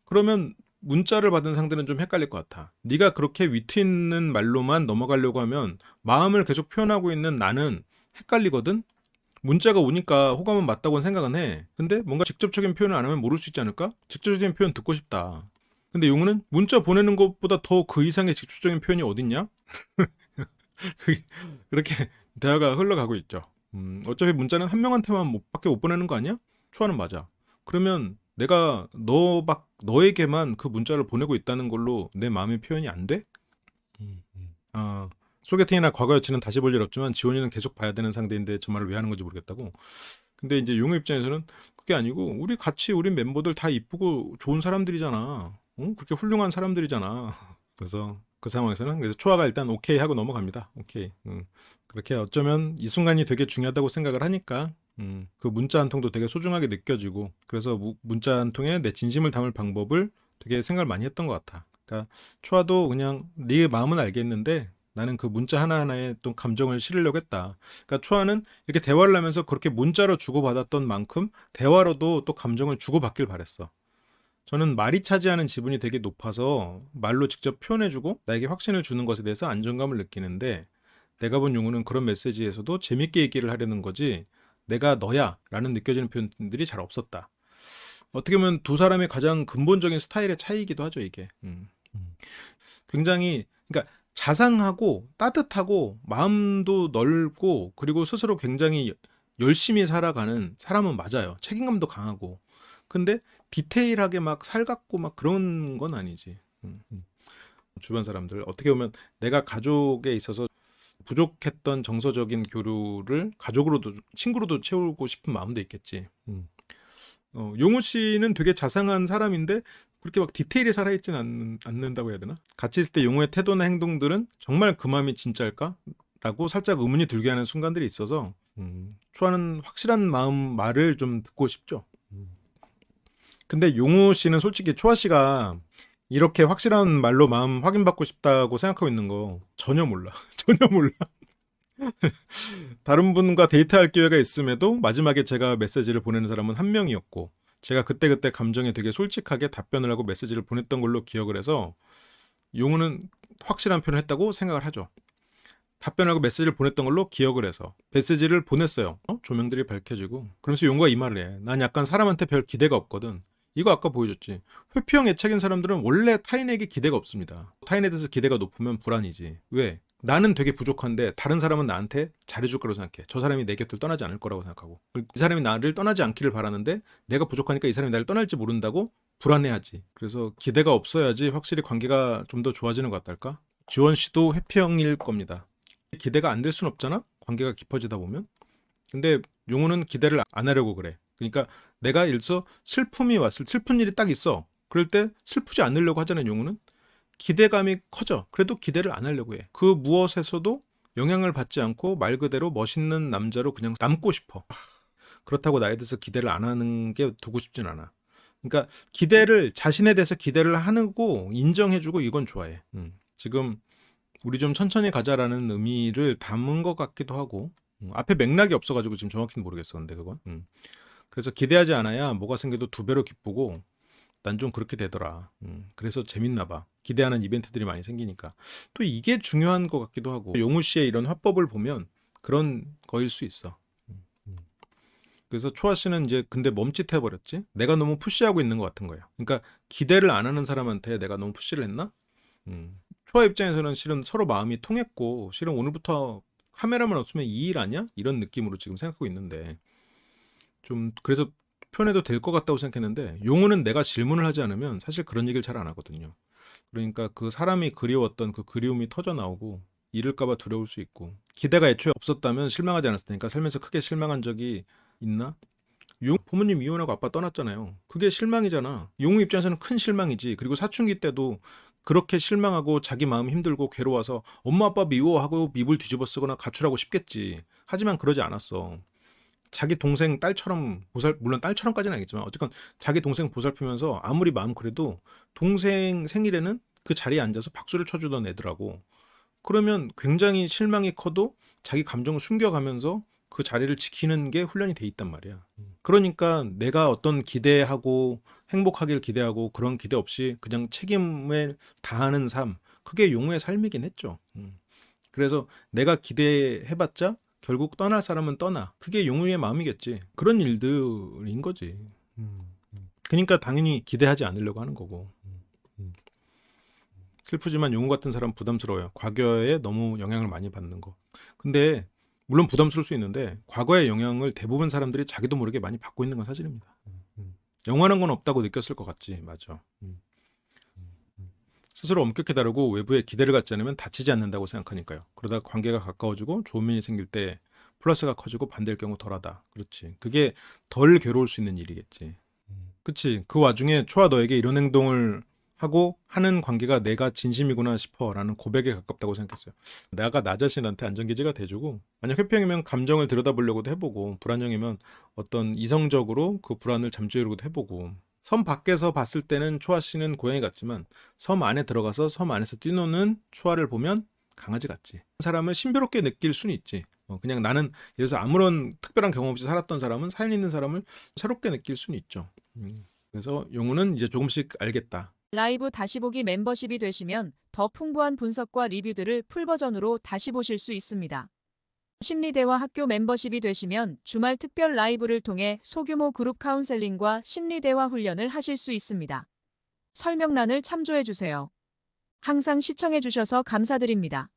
그러면 문자를 받은 상대는 좀 헷갈릴 것 같아. 네가 그렇게 위트 있는 말로만 넘어가려고 하면 마음을 계속 표현하고 있는 나는 헷갈리거든. 문자가 오니까 호감은 맞다고는 생각은 해. 근데 뭔가 직접적인 표현을 안 하면 모를 수 있지 않을까? 직접적인 표현 듣고 싶다. 근데 용우는 문자 보내는 것보다 더 그 이상의 직접적인 표현이 어딨냐? 그렇게 대화가 흘러가고 있죠. 어차피 문자는 한 명한테만 밖에 못 보내는 거 아니야? 초아는 맞아. 그러면 내가 너에게만 그 문자를 보내고 있다는 걸로 내 마음의 표현이 안 돼? 아, 소개팅이나 과거 여친은 다시 볼 일 없지만 지원이는 계속 봐야 되는 상대인데 저 말을 왜 하는 건지 모르겠다고. 근데 이제 용우 입장에서는 그게 아니고 우리 멤버들 다 이쁘고 좋은 사람들이잖아. 그렇게 훌륭한 사람들이잖아. 그래서 그 상황에서는, 그래서 초아가 일단 오케이 하고 넘어갑니다. 오케이. 그렇게 어쩌면 이 순간이 되게 중요하다고 생각을 하니까 그 문자 한 통도 되게 소중하게 느껴지고, 그래서 문자 한 통에 내 진심을 담을 방법을 되게 생각을 많이 했던 것 같아. 그러니까 초아도 그냥 네 마음은 알겠는데 나는 그 문자 하나하나에 또 감정을 실으려고 했다. 그러니까 초아는 이렇게 대화를 하면서 그렇게 문자로 주고받았던 만큼 대화로도 또 감정을 주고받길 바랬어. 저는 말이 차지하는 지분이 되게 높아서 말로 직접 표현해주고 나에게 확신을 주는 것에 대해서 안정감을 느끼는데, 내가 본 용우는 그런 메시지에서도 재밌게 얘기를 하려는 거지 내가 너야 라는 느껴지는 표현들이 잘 없었다. 어떻게 보면 두 사람의 가장 근본적인 스타일의 차이이기도 하죠, 이게. 굉장히, 그러니까 자상하고 따뜻하고 마음도 넓고 그리고 스스로 굉장히 열심히 살아가는 사람은 맞아요. 책임감도 강하고. 근데 디테일하게 막 살갑고 막 그런 건 아니지. 주변 사람들 어떻게 보면 내가 가족에 있어서 부족했던 정서적인 교류를 가족으로도 친구로도 채우고 싶은 마음도 있겠지. 용우 씨는 되게 자상한 사람인데 그렇게 막 디테일에 살아있진 않는다고 해야 되나? 같이 있을 때 용우의 태도나 행동들은 정말 그 마음이 진짜일까? 라고 살짝 의문이 들게 하는 순간들이 있어서 초아는 확실한 말을 좀 듣고 싶죠. 근데 용우 씨는 솔직히 초아 씨가 이렇게 확실한 말로 마음 확인받고 싶다고 생각하고 있는 거 전혀 몰라. 전혀 몰라. 다른 분과 데이트할 기회가 있음에도 마지막에 제가 메시지를 보내는 사람은 한 명이었고, 제가 그때그때 감정에 되게 솔직하게 답변을 하고 메시지를 보냈던 걸로 기억을 해서 용우는 확실한 표현을 했다고 생각을 하죠. 답변하고 메시지를 보냈던 걸로 기억을 해서 메시지를 보냈어요. 조명들이 밝혀지고 그러면서 용우가 이 말을 해. 난 약간 사람한테 별 기대가 없거든. 이거 아까 보여줬지. 회피형 애착인 사람들은 원래 타인에게 기대가 없습니다. 타인에 대해서 기대가 높으면 불안이지. 왜? 나는 되게 부족한데 다른 사람은 나한테 잘해줄 거라고 생각해. 저 사람이 내 곁을 떠나지 않을 거라고 생각하고, 이 사람이 나를 떠나지 않기를 바라는데 내가 부족하니까 이 사람이 나를 떠날지 모른다고 불안해하지. 그래서 기대가 없어야지 확실히 관계가 좀 더 좋아지는 것 같달까? 지원 씨도 회피형일 겁니다. 기대가 안 될 순 없잖아? 관계가 깊어지다 보면. 근데 용우는 기대를 안 하려고 그래. 그러니까 내가 예를 들어서 슬픈 일이 딱 있어. 그럴 때 슬프지 않으려고 하잖아요, 용우는. 기대감이 커져. 그래도 기대를 안 하려고 해. 그 무엇에서도 영향을 받지 않고 말 그대로 멋있는 남자로 그냥 남고 싶어. 그렇다고 나에 대해서 기대를 안 하는 게 두고 싶진 않아. 그러니까 자신에 대해서 기대를 하고 인정해주고 이건 좋아해. 지금 우리 좀 천천히 가자라는 의미를 담은 것 같기도 하고, 앞에 맥락이 없어가지고 지금 정확히는 모르겠어. 근데 그건. 그래서 기대하지 않아야 뭐가 생겨도 두 배로 기쁘고, 난 좀 그렇게 되더라. 그래서 재밌나 봐. 기대하는 이벤트들이 많이 생기니까. 또 이게 중요한 것 같기도 하고, 용우 씨의 이런 화법을 보면 그런 거일 수 있어. 그래서 초아 씨는 이제 근데 멈칫해버렸지? 내가 너무 푸시하고 있는 것 같은 거야. 그러니까 기대를 안 하는 사람한테 내가 너무 푸시를 했나? 초아 입장에서는 실은 서로 마음이 통했고, 실은 오늘부터 카메라만 없으면 이 일 아니야? 이런 느낌으로 지금 생각하고 있는데, 좀 그래서 표현해도 될 것 같다고 생각했는데, 용우는 내가 질문을 하지 않으면 사실 그런 얘기를 잘 안 하거든요. 그러니까 그 사람이 그리웠던 그 그리움이 터져 나오고 잃을까봐 두려울 수 있고, 기대가 애초에 없었다면 실망하지 않았을 테니까. 살면서 크게 실망한 적이 있나? 부모님 이혼하고 아빠 떠났잖아요. 그게 실망이잖아. 용우 입장에서는 큰 실망이지. 그리고 사춘기 때도 그렇게 실망하고 자기 마음 힘들고 괴로워서 엄마 아빠 미워하고 입을 뒤집어 쓰거나 가출하고 싶겠지. 하지만 그러지 않았어. 자기 동생 딸처럼 물론 딸처럼까지는 아니겠지만 어쨌건 자기 동생 보살피면서 아무리 마음 그래도 동생 생일에는 그 자리에 앉아서 박수를 쳐주던 애더라고. 그러면 굉장히 실망이 커도 자기 감정을 숨겨가면서 그 자리를 지키는 게 훈련이 돼 있단 말이야. 그러니까 내가 어떤 기대하고 행복하길 기대하고 그런 기대 없이 그냥 책임을 다하는 삶, 그게 용우의 삶이긴 했죠. 그래서 내가 기대해봤자 결국 떠날 사람은 떠나. 그게 용우의 마음이겠지. 그런 일들인 거지. 그러니까 당연히 기대하지 않으려고 하는 거고. 슬프지만 용우 같은 사람 부담스러워요. 과거에 너무 영향을 많이 받는 거. 근데 물론 부담스러울 수 있는데 과거의 영향을 대부분 사람들이 자기도 모르게 많이 받고 있는 건 사실입니다. 영원한 건 없다고 느꼈을 것 같지. 맞아. 스스로 엄격히 다루고 외부에 기대를 갖지 않으면 다치지 않는다고 생각하니까요. 그러다 관계가 가까워지고 좋은 면이 생길 때 플러스가 커지고 반대일 경우 덜하다. 그렇지. 그게 덜 괴로울 수 있는 일이겠지. 그치. 그 와중에 초아 너에게 이런 행동을 하고 하는 관계가 내가 진심이구나 싶어라는 고백에 가깝다고 생각했어요. 내가 나 자신한테 안전기지가 돼주고, 만약 회피형이면 감정을 들여다보려고도 해보고, 불안형이면 어떤 이성적으로 그 불안을 잠재우려고도 해보고. 섬 밖에서 봤을 때는 초아 씨는 고양이 같지만 섬 안에 들어가서 섬 안에서 뛰노는 초아를 보면 강아지 같지. 사람을 신비롭게 느낄 수는 있지. 그냥 나는 그래서 아무런 특별한 경험 없이 살았던 사람은 사연 있는 사람을 새롭게 느낄 수는 있죠. 그래서 용우는 이제 조금씩 알겠다. 라이브 다시 보기 멤버십이 되시면 더 풍부한 분석과 리뷰들을 풀버전으로 다시 보실 수 있습니다. 심리대화 학교 멤버십이 되시면 주말 특별 라이브를 통해 소규모 그룹 카운셀링과 심리대화 훈련을 하실 수 있습니다. 설명란을 참조해주세요. 항상 시청해주셔서 감사드립니다.